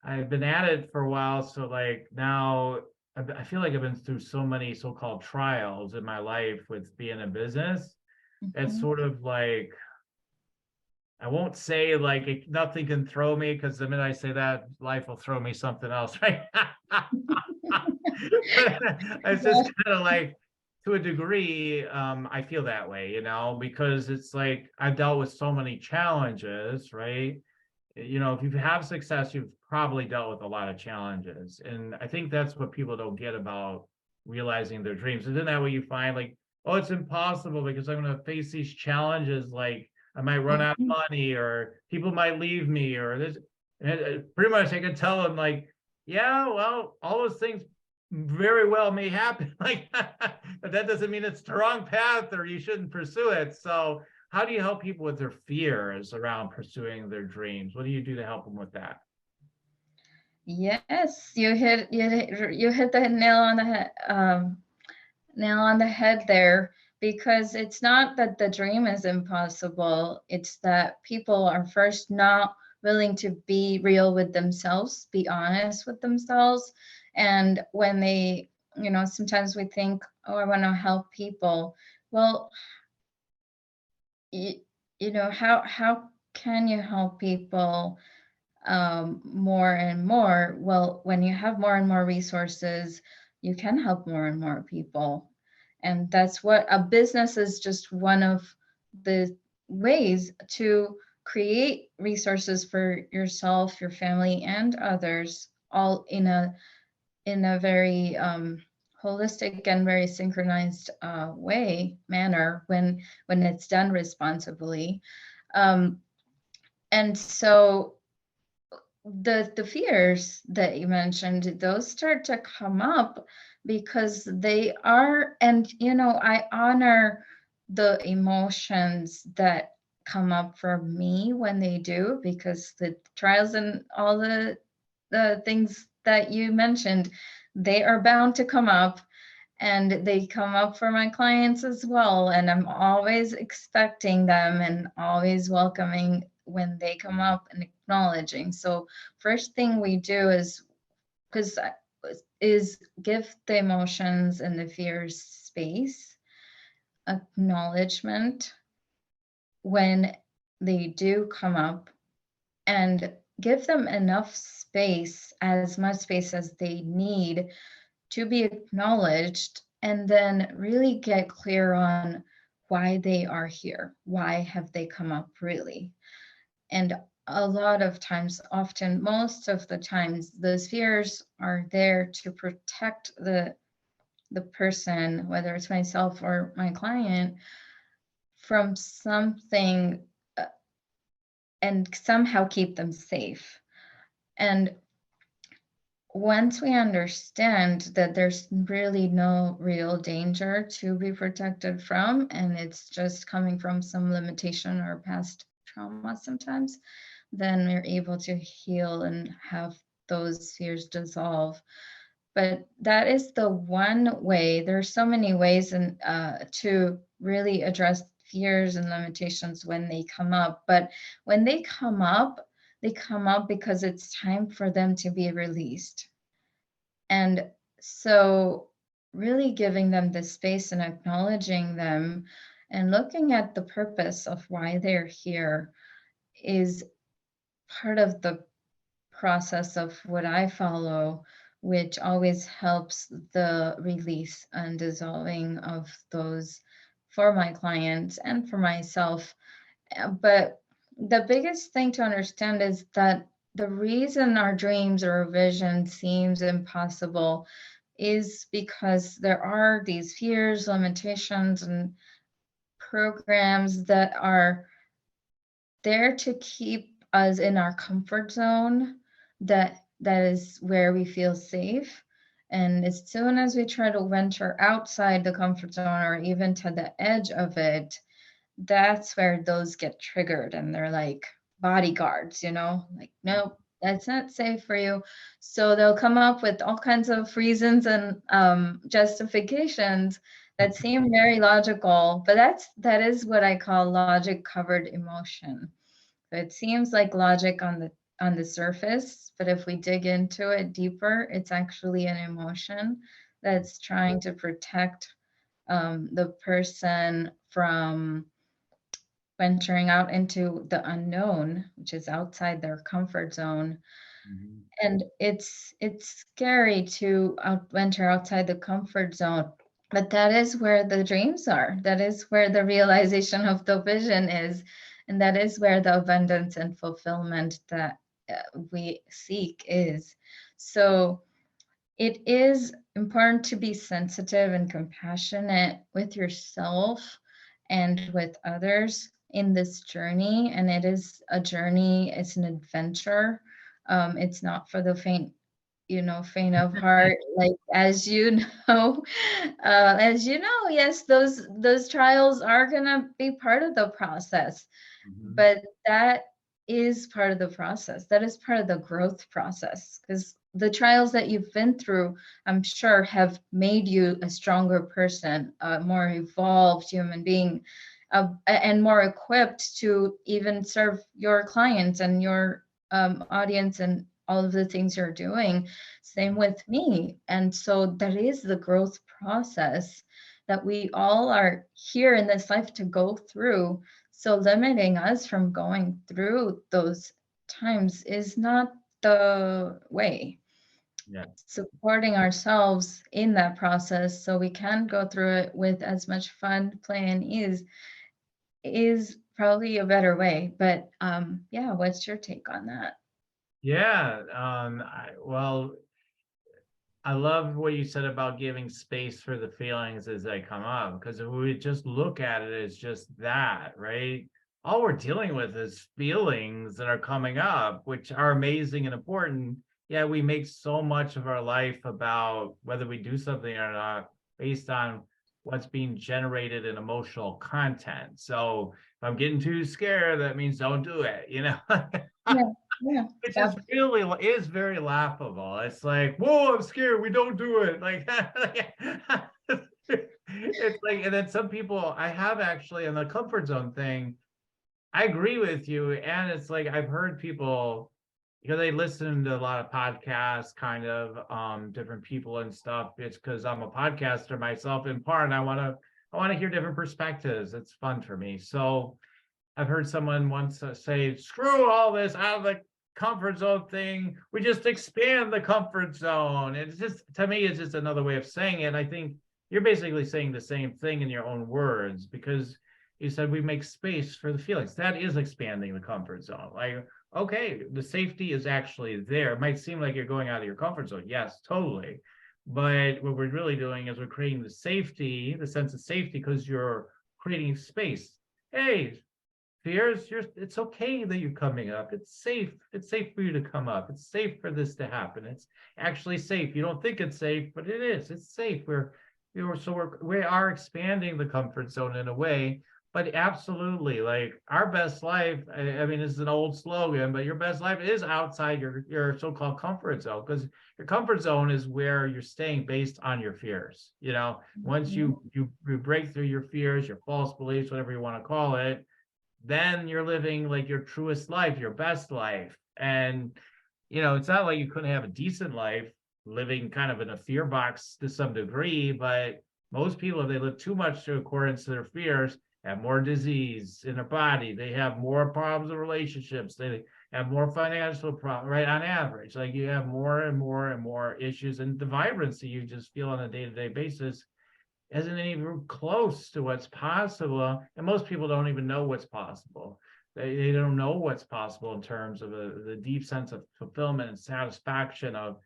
I've been at it for a while, so like now I feel like I've been through so many so-called trials in my life with being a business. It's sort of like, I won't say like nothing can throw me, because the minute I say that, life will throw me something else, right? It's just kind of like, to a degree, I feel that way, you know, because it's like I've dealt with so many challenges, right? You know, if you have success, you've probably dealt with a lot of challenges. And I think that's what people don't get about realizing their dreams. Isn't that what you find? Like, oh, it's impossible because I'm going to face these challenges. Like, I might run out of money, or people might leave me, or this. And pretty much I can tell them, like, yeah, well, all those things very well may happen. Like, but that doesn't mean it's the wrong path or you shouldn't pursue it. So how do you help people with their fears around pursuing their dreams? What do you do to help them with that? Yes, you hit the nail on the head there, because it's not that the dream is impossible. It's that people are first not willing to be real with themselves, be honest with themselves. And when they, you know, sometimes we think, oh, I want to help people. Well, you, you know, how can you help people more and more? Well, when you have more and more resources, you can help more and more people. And that's what a business is, just one of the ways to create resources for yourself, your family, and others, all in a very holistic and very synchronized manner, when it's done responsibly. And so the fears that you mentioned, those start to come up because they are, and you know, I honor the emotions that come up for me when they do, because the trials and all the things that you mentioned, they are bound to come up, and they come up for my clients as well. And I'm always expecting them and always welcoming when they come up and acknowledging. So first thing we do is give the emotions and the fears space, acknowledgement when they do come up, and give them enough space, as much space as they need to be acknowledged, and then really get clear on why they are here. Why have they come up really? And a lot of times, often, most of the times, those fears are there to protect the person, whether it's myself or my client, from something, and somehow keep them safe. And once we understand that there's really no real danger to be protected from, and it's just coming from some limitation or past trauma sometimes, then we're able to heal and have those fears dissolve. But that is the one way. There's so many ways and to really address fears and limitations when they come up. But when they come up because it's time for them to be released. And so really giving them the space and acknowledging them and looking at the purpose of why they're here is part of the process of what I follow, which always helps the release and dissolving of those for my clients and for myself. But the biggest thing to understand is that the reason our dreams or vision seems impossible is because there are these fears, limitations, and programs that are there to keep us in our comfort zone, that is where we feel safe. And as soon as we try to venture outside the comfort zone or even to the edge of it, that's where those get triggered, and they're like bodyguards, like, nope, that's not safe for you. So they'll come up with all kinds of reasons and justifications that seem very logical, but that is what I call logic covered emotion. It seems like logic on the surface, but if we dig into it deeper, it's actually an emotion that's trying to protect the person from venturing out into the unknown, which is outside their comfort zone. Mhm. And it's scary to venture outside the comfort zone, but that is where the dreams are. That is where the realization of the vision is, and that is where the abundance and fulfillment that we seek is. So it is important to be sensitive and compassionate with yourself and with others in this journey. And it is a journey, it's an adventure. It's not for the faint of heart. Like, yes, those trials are gonna be part of the process, Mhm. but that is part of the process. That is part of the growth process, because the trials that you've been through, I'm sure, have made you a stronger person, a more evolved human being, and more equipped to even serve your clients and your audience and all of the things you're doing. Same with me. And so that is the growth process that we all are here in this life to go through. So limiting us from going through those times is not the way. Yeah. Supporting ourselves in that process so we can go through it with as much fun, play, and ease is probably a better way. But yeah, what's your take on that? Yeah. Well, I love what you said about giving space for the feelings as they come up, because if we just look at it as just that, right? All we're dealing with is feelings that are coming up, which are amazing and important. Yeah, we make so much of our life about whether we do something or not based on what's being generated in emotional content. So if I'm getting too scared, that means don't do it. Yeah, yeah, Which is ab- really is very laughable. It's like, whoa, I'm scared. We don't do it. Like, it's like, and then some people I have actually in the comfort zone thing. I agree with you, and it's like I've heard people because they listen to a lot of podcasts, kind of different people and stuff. It's because I'm a podcaster myself in part, and I want to hear different perspectives. It's fun for me. So I've heard someone once say, screw all this out of the comfort zone thing. We just expand the comfort zone. It's just, to me, it's just another way of saying it. I think you're basically saying the same thing in your own words, because you said we make space for the feelings. That is expanding the comfort zone. Like, okay, the safety is actually there. It might seem like you're going out of your comfort zone. Yes, totally. But what we're really doing is we're creating the safety, the sense of safety, because you're creating space. Hey, fears, it's okay that you're coming up. It's safe. It's safe for you to come up. It's safe for this to happen. It's actually safe. You don't think it's safe, but it is. It's safe. We are expanding the comfort zone in a way. But absolutely, like our best life, I mean, this is an old slogan, but your best life is outside your so-called comfort zone, because your comfort zone is where you're staying based on your fears. Once you break through your fears, your false beliefs, whatever you want to call it, then you're living like your truest life, your best life. And it's not like you couldn't have a decent life living kind of in a fear box to some degree, but most people, if they live too much to accordance to their fears, have more disease in their body. They have more problems in relationships. They have more financial problems, right? On average, like you have more and more and more issues, and the vibrancy you just feel on a day-to-day basis isn't even close to what's possible. And most people don't even know what's possible. They don't know what's possible in terms of the deep sense of fulfillment and satisfaction of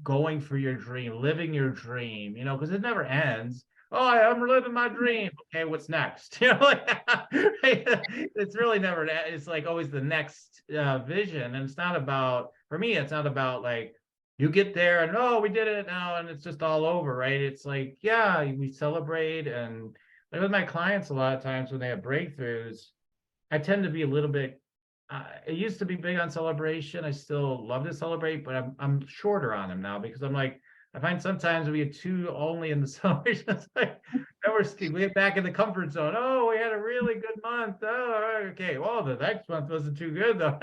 going for your dream, living your dream, because it never ends. Oh, I'm living my dream. Okay, what's next? It's really never, it's like always the next vision. And it's not about, for me, it's not about like, you get there and, oh, we did it now and it's just all over, right? It's like, yeah, we celebrate. And like with my clients, a lot of times when they have breakthroughs, I tend to be a little bit, I used to be big on celebration. I still love to celebrate, but I'm shorter on them now, because I'm like, I find sometimes we get too only in the celebration. It's like, we get back in the comfort zone. Oh, we had a really good month. Oh, okay. Well, the next month wasn't too good though.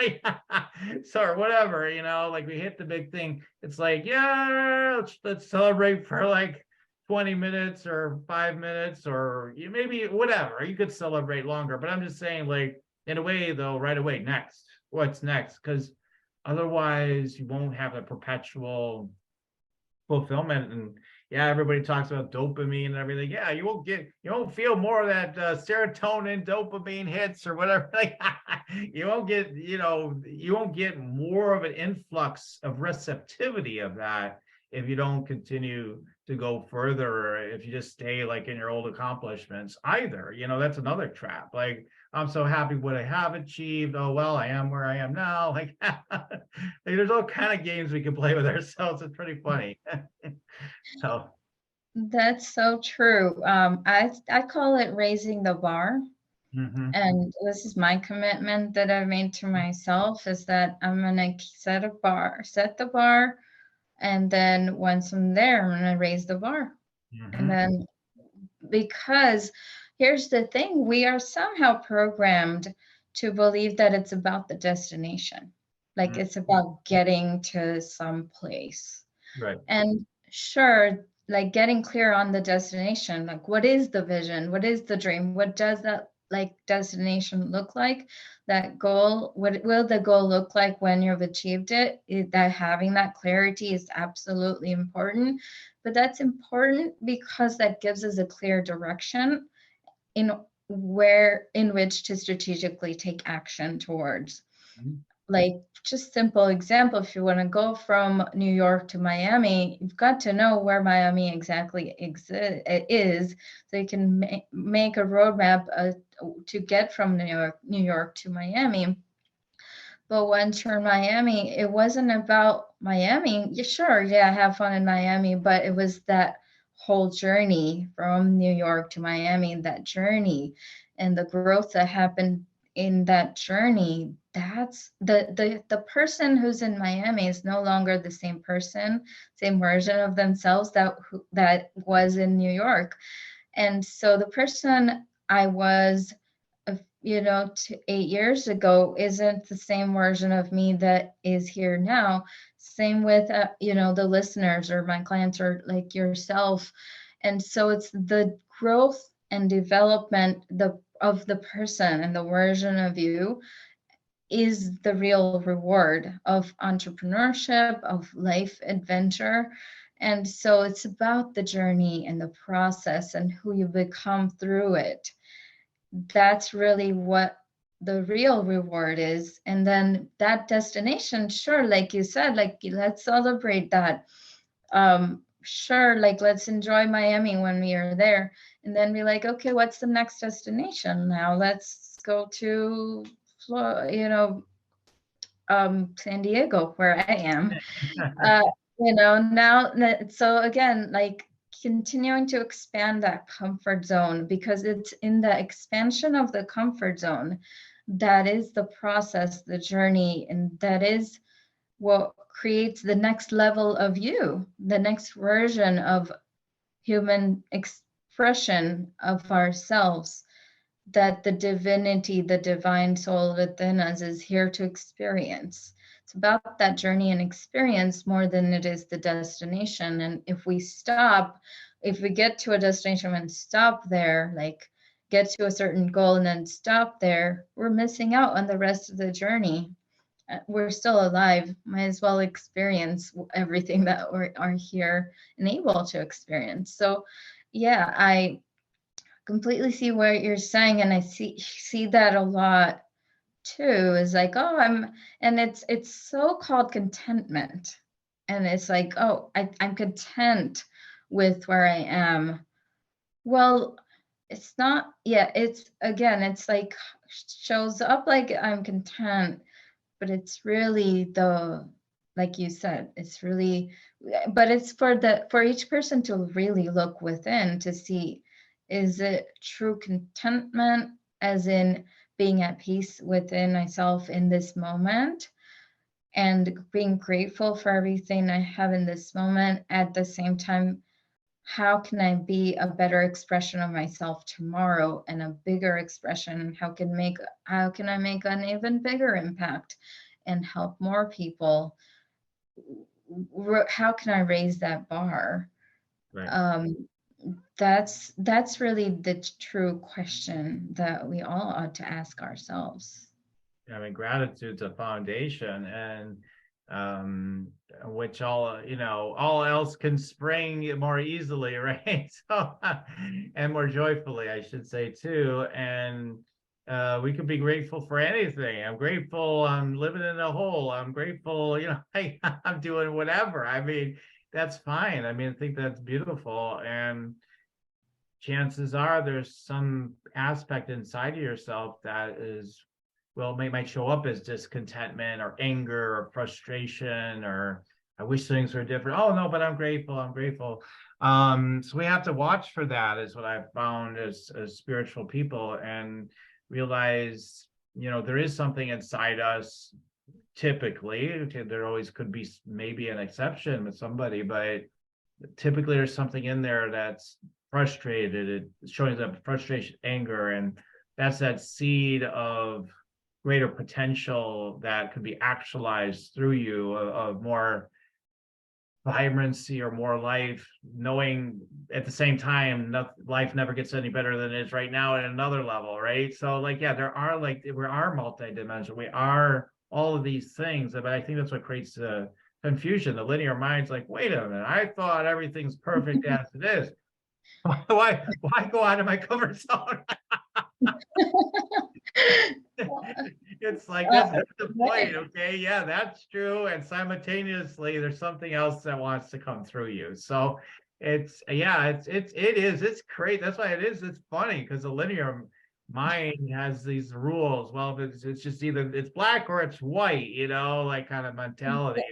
So, or whatever, like we hit the big thing. It's like, yeah, let's celebrate for like 20 minutes or 5 minutes, or maybe whatever. You could celebrate longer, but I'm just saying, like, in a way though, right away, next. What's next? Because otherwise you won't have a perpetual fulfillment. And yeah, everybody talks about dopamine and everything. Yeah, you won't feel more of that serotonin, dopamine hits or whatever. Like, you won't get more of an influx of receptivity of that if you don't continue to go further, or if you just stay like in your old accomplishments either. That's another trap. Like, I'm so happy what I have achieved. Oh, well, I am where I am now. Like, there's all kind of games we can play with ourselves. It's pretty funny. So That's so true. I call it raising the bar. And this is my commitment that I've made to myself, is that I'm gonna set the bar, and then once I'm there, I'm gonna raise the bar. And then, because here's the thing, we are somehow programmed to believe that it's about the destination, like it's about getting to some place. Right. And sure, like getting clear on the destination, like what is the vision, what is the dream, what does that like destination look like, that goal, what will the goal look like when you've achieved it? That having that clarity is absolutely important. But that's important because that gives us a clear direction in which to strategically take action towards. Like, just simple example, if you want to go from New York to Miami, you've got to know where Miami exactly is, so you can make a roadmap to get from New York to Miami. But once you're in Miami, it wasn't about Miami. Yeah, have fun in Miami, but it was that whole journey from New York to Miami, that journey and the growth that happened in that journey. That's the person who's in Miami is no longer the same person, same version of themselves that was in New York. And so the person I was 8 years ago isn't the same version of me that is here now. Same with the listeners or my clients or like yourself. And so it's the growth and development, of the person and the version of you is the real reward of entrepreneurship, of life adventure. And so it's about the journey and the process and who you become through it. That's really what the real reward is. And then that destination, sure, like you said, like let's celebrate that. Sure, like let's enjoy Miami when we are there. And then be like, okay, what's the next destination now? Let's go to San Diego, where I am. Uh, now, so again, like continuing to expand that comfort zone, because it's in the expansion of the comfort zone that is the process, the journey, and that is what creates the next level of you, the next version of human expression of ourselves that the divinity, the divine soul within us is here to experience. It's about that journey and experience more than it is the destination. And if we get to a destination and stop there, like get to a certain goal and then stop there, we're missing out on the rest of the journey. We're still alive, might as well experience everything that we are here and able to experience. So yeah, I completely see what you're saying, and I see that a lot too. Is like, oh, and it's so called contentment, and it's like, oh, I'm content with where I am. Well, it's not. Yeah, it's like shows up like I'm content, but it's really like you said, it's really, but it's for each person to really look within to see, is it true contentment, as in being at peace within myself in this moment and being grateful for everything I have in this moment, at the same time, how can I be a better expression of myself tomorrow and a bigger expression? How can I make an even bigger impact and help more people? How can I raise that bar? Right. That's really the true question that we all ought to ask ourselves. I mean, gratitude's a foundation, and um, which all else can spring more easily, right? So, and more joyfully, I should say too. And we can be grateful for anything. I'm grateful I'm living in a hole. I'm grateful, hey, I'm doing whatever. I mean, that's fine. I mean, I think that's beautiful. And chances are there's some aspect inside of yourself that is, well, might show up as discontentment or anger or frustration, or I wish things were different. Oh no, but I'm grateful. I'm grateful. So we have to watch for that, is what I've found as spiritual people, and realize, there is something inside us. Typically, okay, there always could be maybe an exception with somebody, but typically there's something in there that's frustrated. It's showing up frustration, anger, and that's that seed of greater potential that could be actualized through you, of more vibrancy or more life, knowing at the same time life never gets any better than it is right now at another level, right? So like, yeah, we are multidimensional, we are all of these things, but I think that's what creates the confusion. The linear mind's like, wait a minute, I thought everything's perfect as it is. Why go out of my comfort zone? It's like, that's the point. Okay, yeah, that's true, and simultaneously there's something else that wants to come through you. So it's great. That's why it's funny, because the linear mind has these rules. Well, it's just either it's black or it's white, like kind of mentality.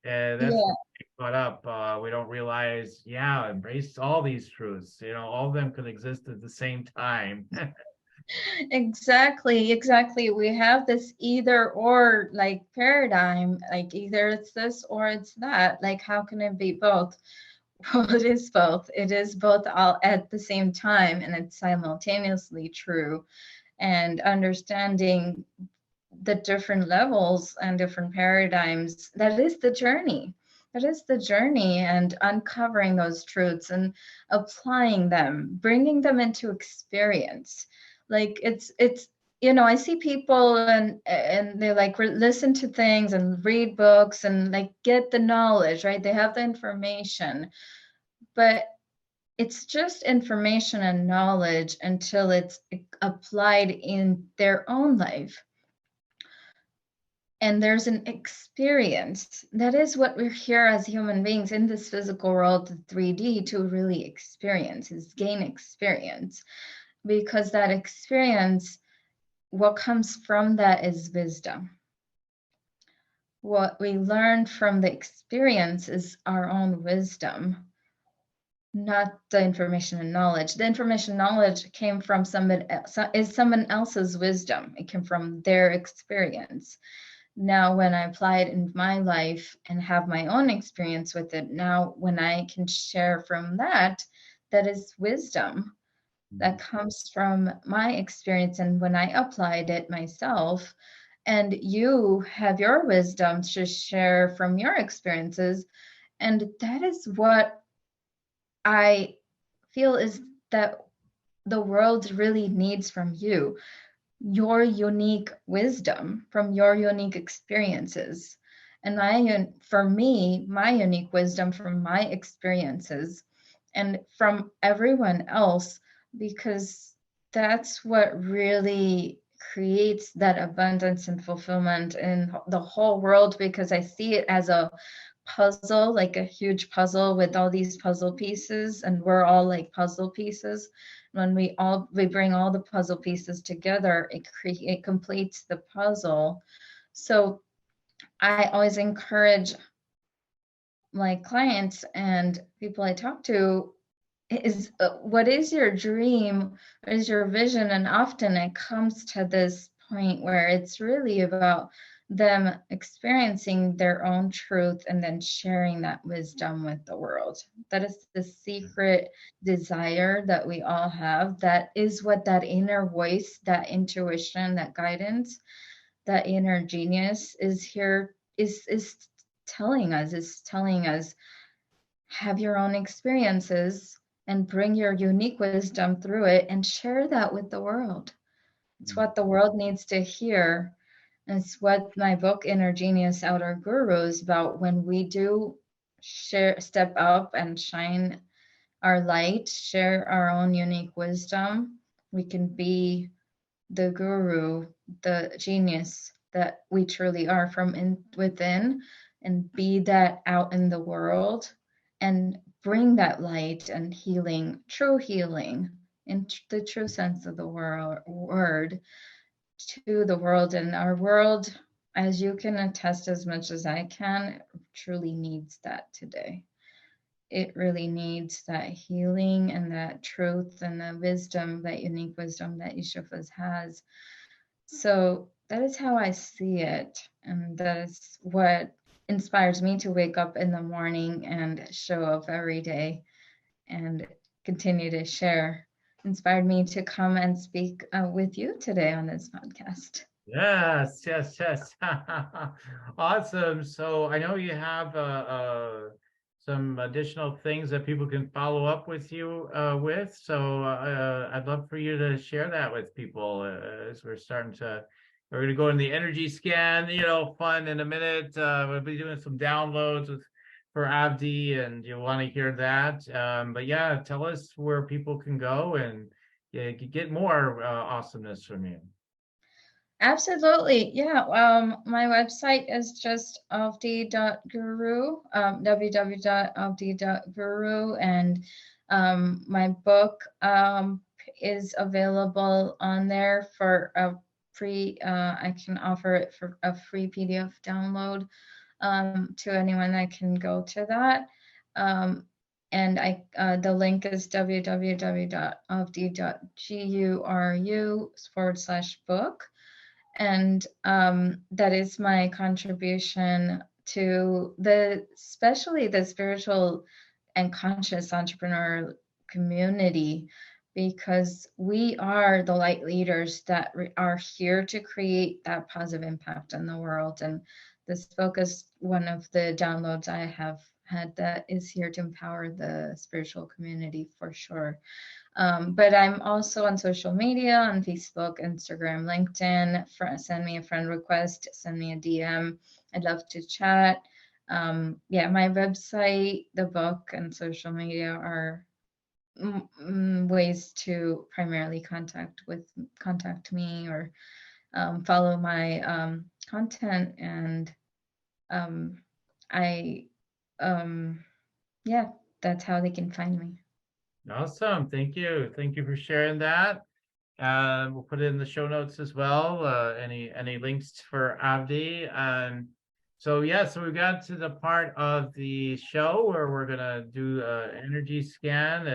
And that's Yeah. caught up. We don't realize, embrace all these truths. All of them could exist at the same time. Exactly. We have this either or like paradigm, like either it's this or it's that. Like, how can it be both? Well, it is both. It is both all at the same time, and it's simultaneously true. And understanding the different levels and different paradigms, that is the journey. That is the journey, and uncovering those truths and applying them, bringing them into experience. Like it's you know, I see people and they like listen to things and read books and like get the knowledge, right? They have the information, but it's just information and knowledge until it's applied in their own life. And there's an experience. That is what we're here as human beings in this physical world, the 3D, to really experience, is gain experience. Because that experience, what comes from that is wisdom. What we learn from the experience is our own wisdom, not the information and knowledge. The information and knowledge came from someone else's wisdom. It came from their experience. Now, when I apply it in my life and have my own experience with it, now when I can share from that, that is wisdom that comes from my experience. And when I applied it myself, and you have your wisdom to share from your experiences, and that is what I feel is that the world really needs from you, your unique wisdom from your unique experiences. And for me, my unique wisdom from my experiences and from everyone else, because that's what really creates that abundance and fulfillment in the whole world, because I see it as a puzzle, like a huge puzzle with all these puzzle pieces, and we're all like puzzle pieces. When we bring all the puzzle pieces together, it completes the puzzle. So I always encourage my clients and people I talk to is what is your dream? What is your vision? And often it comes to this point where it's really about them experiencing their own truth and then sharing that wisdom with the world. That is the secret desire that we all have. That is what that inner voice, that intuition, that guidance, that inner genius is here, is telling us, have your own experiences and bring your unique wisdom through it and share that with the world. It's what the world needs to hear. It's what my book, Inner Genius, Outer Guru, is about. When we do step up and shine our light, share our own unique wisdom, we can be the guru, the genius that we truly are from within, and be that out in the world and bring that light and healing, true healing in the true sense of the word, to the world. And our world, as you can attest as much as I can, truly needs that today. It really needs that healing and that truth and the wisdom, that unique wisdom that each of us has. So that is how I see it. And that is what inspires me to wake up in the morning and show up every day and continue to share. Inspired me to come and speak with you today on this podcast. Yes, yes, yes. Awesome. So I know you have some additional things that people can follow up with you with. So I'd love for you to share that with people as we're going to go in the energy scan, fun in a minute. We'll be doing some downloads for Avdi, and you'll want to hear that. But yeah, tell us where people can go and get more awesomeness from you. Absolutely. Yeah. My website is just avadhi.guru, www.avadhi.guru. And my book is available on there for a free, I can offer it for a free PDF download to anyone that can go to that. And the link is www.avadhi.guru/book. And that is my contribution to especially the spiritual and conscious entrepreneur community, because we are the light leaders that are here to create that positive impact in the world. And this book is one of the downloads I have had that is here to empower the spiritual community for sure. But I'm also on social media, on Facebook, Instagram, LinkedIn. Send me a friend request, send me a DM. I'd love to chat. Yeah, my website, the book, and social media are ways to primarily contact me or follow my content. And I yeah, that's how they can find me. Awesome. Thank you. Thank you for sharing that. We'll put it in the show notes as well. Any links for Avdi. So yeah, so we got to the part of the show where we're gonna do an energy scan,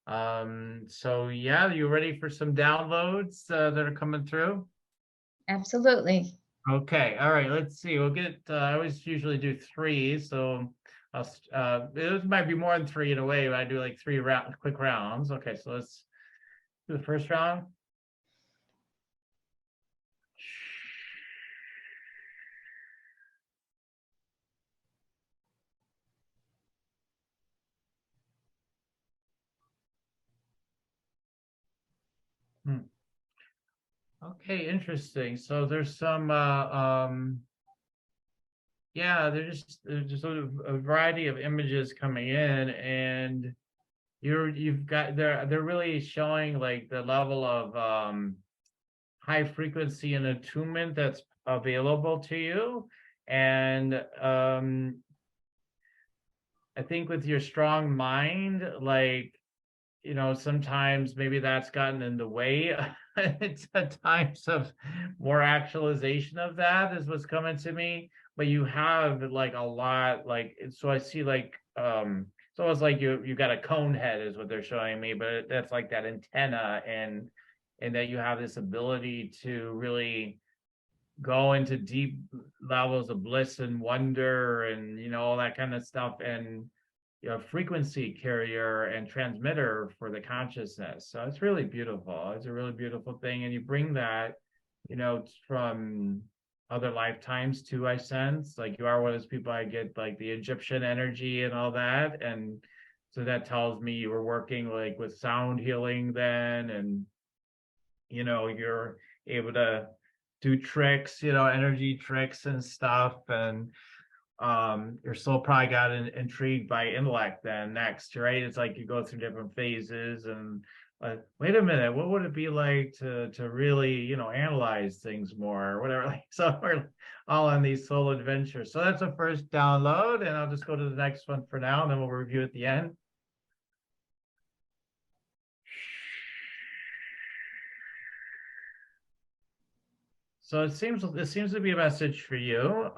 and so yeah, you ready for some downloads that are coming through? Absolutely. Okay, all right, let's see. We'll get, I always usually do three, so it might be more than three in a way, but I do like three quick rounds. Okay, so let's do the first round. Hmm. Okay, interesting. So there's some yeah, there's just a variety of images coming in, and you've got they're really showing like the level of high frequency and attunement that's available to you. And I think with your strong mind, like, sometimes maybe that's gotten in the way at times of more actualization of that is what's coming to me. But you have like a lot, like, so I see like it's almost like you got a cone head is what they're showing me, but that's like that antenna, and that you have this ability to really go into deep levels of bliss and wonder and all that kind of stuff, and frequency carrier and transmitter for the consciousness. So it's really beautiful. It's a really beautiful thing. And you bring that, from other lifetimes too, I sense. Like you are one of those people, I get like the Egyptian energy and all that. And so that tells me you were working like with sound healing then, and you're able to do tricks, energy tricks and stuff. And your soul probably got intrigued by intellect then next, right? It's like you go through different phases, and wait a minute, what would it be like to really analyze things more or whatever. Like, so we're all on these soul adventures. So that's the first download, and I'll just go to the next one for now, and then we'll review at the end. So it seems to be a message for you.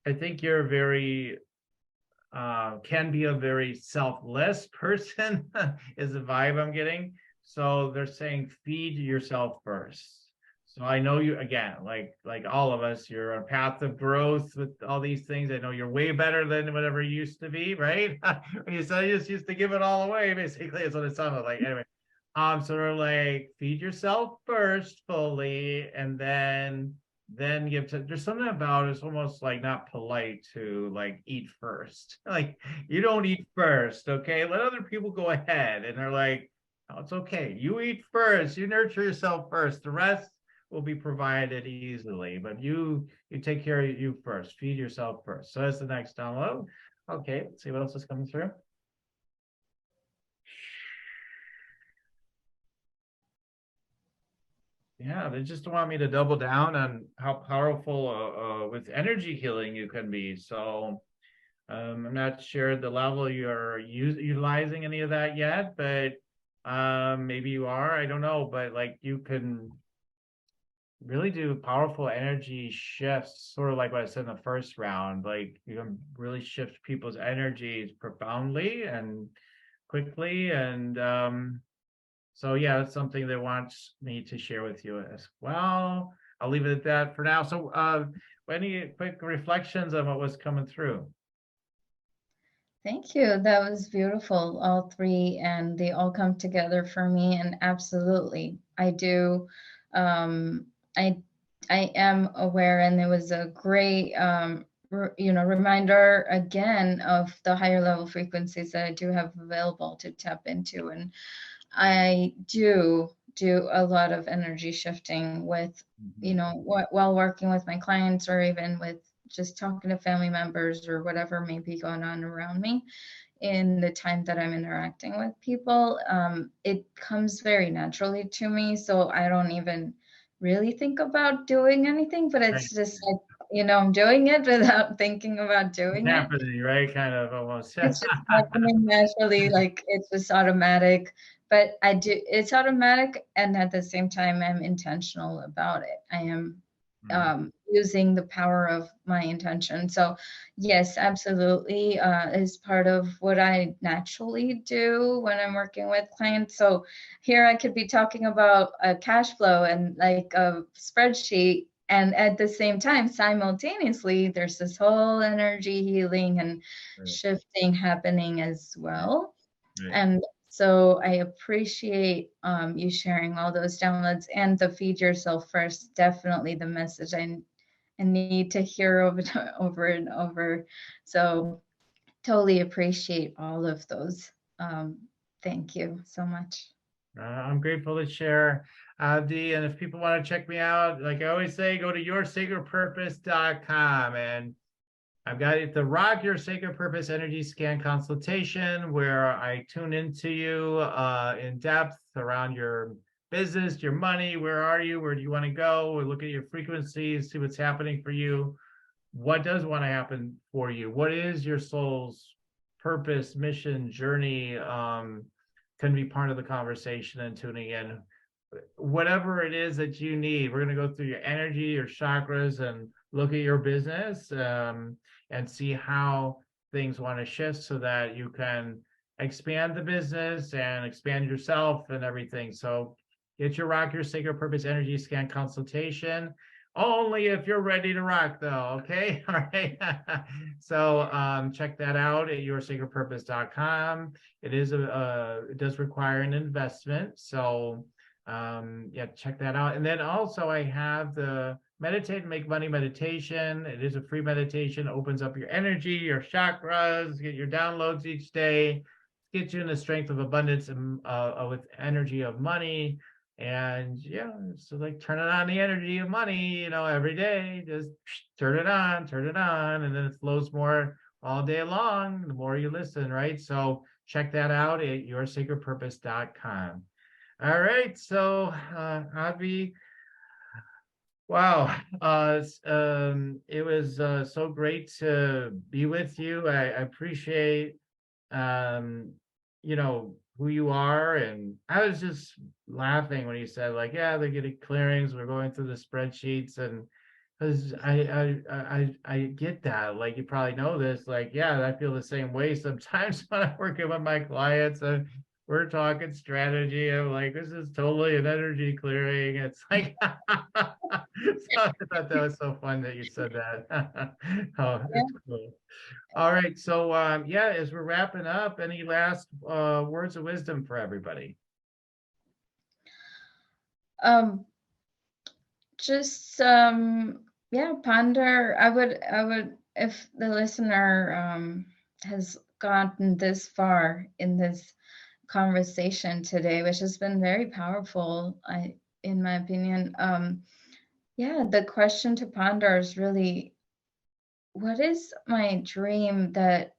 I think you're very can be a very selfless person is the vibe I'm getting. So they're saying feed yourself first. So I know you, again, like all of us, you're on a path of growth with all these things. I know you're way better than whatever you used to be, right? When you said you just used to give it all away, basically is what it sounded like. Anyway, so they're like, feed yourself first fully, and then give to. There's something about it's almost like not polite to like eat first. Like, you don't eat first, okay? Let other people go ahead. And they're like, oh, it's okay. You eat first. You nurture yourself first. The rest will be provided easily. But you take care of you first. Feed yourself first. So that's the next download. Okay, let's see what else is coming through. Yeah, they just want me to double down on how powerful with energy healing you can be. So I'm not sure the level you're utilizing any of that yet, but maybe you are. I don't know, but like you can really do powerful energy shifts, sort of like what I said in the first round. Like you can really shift people's energies profoundly and quickly, and so yeah, that's something they want me to share with you as well. I'll leave it at that for now. So any quick reflections on what was coming through? Thank you. That was beautiful, all three, and they all come together for me. And absolutely, I do. I am aware, and it was a great reminder again of the higher level frequencies that I do have available to tap into. And I do a lot of energy shifting with, while working with my clients, or even with just talking to family members or whatever may be going on around me in the time that I'm interacting with people. It comes very naturally to me. So I don't even really think about doing anything, but it's just like, I'm doing it without thinking about doing it. Happening, right? Kind of almost. It's just happening naturally, like it's just automatic. But it's automatic, and at the same time, I'm intentional about it. I am using the power of my intention. So yes, absolutely, is part of what I naturally do when I'm working with clients. So here I could be talking about a cash flow and like a spreadsheet, and at the same time, simultaneously, there's this whole energy healing and shifting happening as well. Right. And so I appreciate you sharing all those downloads, and the feed yourself first. Definitely the message I need to hear over and over. So totally appreciate all of those. Thank you so much. I'm grateful to share, Avadhi. And if people want to check me out, like I always say, go to yoursacredpurpose.com, and I've got it, the Rock Your Sacred Purpose Energy Scan Consultation, where I tune into you in depth around your business, your money. Where are you? Where do you want to go? We look at your frequencies, see what's happening for you. What does want to happen for you? What is your soul's purpose, mission, journey? Can be part of the conversation and tuning in. Whatever it is that you need, we're going to go through your energy, your chakras, and look at your business and see how things want to shift so that you can expand the business and expand yourself and everything. So get your Rock Your Sacred Purpose Energy Scan Consultation. Only if you're ready to rock, though. Okay. All right. So check that out at yoursacredpurpose.com. It does require an investment. So yeah, check that out. And then also I have the Meditate and Make Money meditation. It is a free meditation, opens up your energy, your chakras, get your downloads each day, get you in the strength of abundance and with energy of money. And yeah, so like turning on the energy of money, every day, just turn it on, and then it flows more all day long, the more you listen, right? So check that out at yoursacredpurpose.com. All right, so Avadhi, wow, it was so great to be with you. I appreciate who you are, and I was just laughing when you said like, yeah, they're getting clearings, we're going through the spreadsheets, and because I get that, like you probably know this, like yeah, I feel the same way sometimes when I'm working with my clients and we're talking strategy. I'm like, this is totally an energy clearing. It's like, so I thought that was so fun that you said that. Oh, it's cool. All right. So, yeah, as we're wrapping up, any last words of wisdom for everybody? Just yeah, ponder. I would, if the listener has gotten this far in this conversation today, which has been very powerful, in my opinion. Yeah, the question to ponder is really, what is my dream that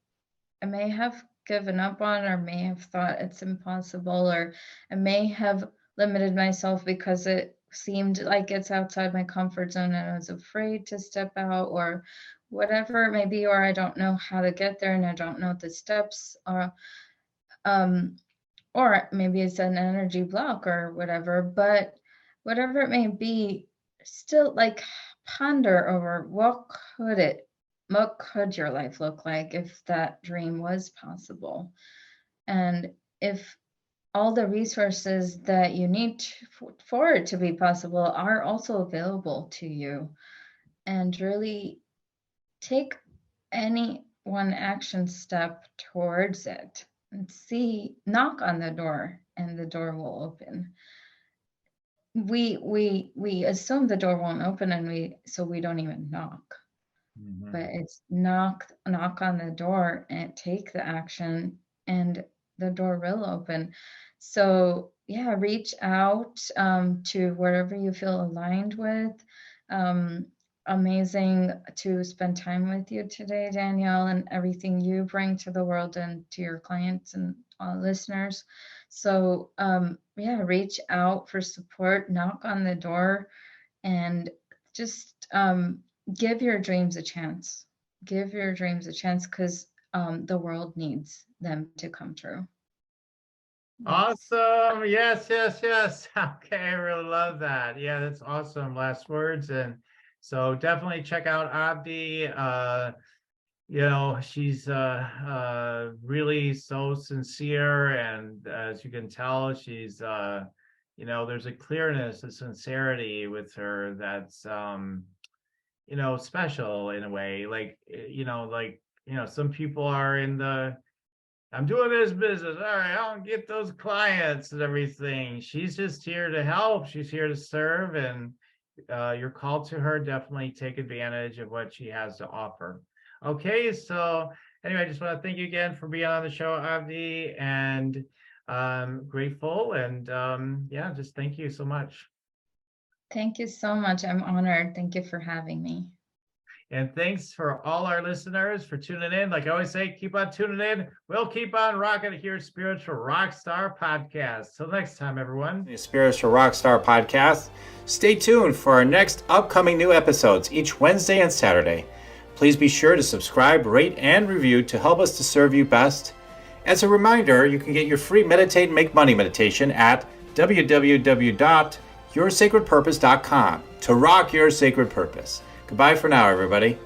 I may have given up on, or may have thought it's impossible, or I may have limited myself because it seemed like it's outside my comfort zone and I was afraid to step out, or whatever it may be, or I don't know how to get there and I don't know the steps, or maybe it's an energy block or whatever. But whatever it may be, still like ponder over what could your life look like if that dream was possible, and if all the resources that you need for it to be possible are also available to you, and really take any one action step towards it, and knock on the door and the door will open. We assume the door won't open, and so we don't even knock. Mhm. but it's knock on the door and take the action, and the door will open. So yeah, reach out to wherever you feel aligned with. Um, Amazing to spend time with you today, Danielle, and everything you bring to the world and to your clients and listeners. So yeah, reach out for support, knock on the door, and just give your dreams a chance. Give your dreams a chance, because the world needs them to come true. Yes. Awesome. Yes, yes, yes. Okay, I really love that. Yeah, that's awesome. Last words. And so definitely check out Avadhi. She's really so sincere, and as you can tell, she's there's a clearness, a sincerity with her that's special in a way. Some people are in the I'm doing this business. All right, I don't get those clients and everything. She's just here to help. She's here to serve, and your call to her, definitely take advantage of what she has to offer. Okay, so anyway, I just want to thank you again for being on the show, Avdi, and grateful, and yeah, just thank you so much. Thank you so much. I'm honored. Thank you for having me. And thanks for all our listeners for tuning in. Like I always say, keep on tuning in. We'll keep on rocking here, Spiritual Rockstar Podcast. Till next time, everyone. The Spiritual Rockstar Podcast. Stay tuned for our next upcoming new episodes each Wednesday and Saturday. Please be sure to subscribe, rate, and review to help us to serve you best. As a reminder, you can get your free Meditate and Make Money meditation at www.yoursacredpurpose.com to rock your sacred purpose. Goodbye for now, everybody.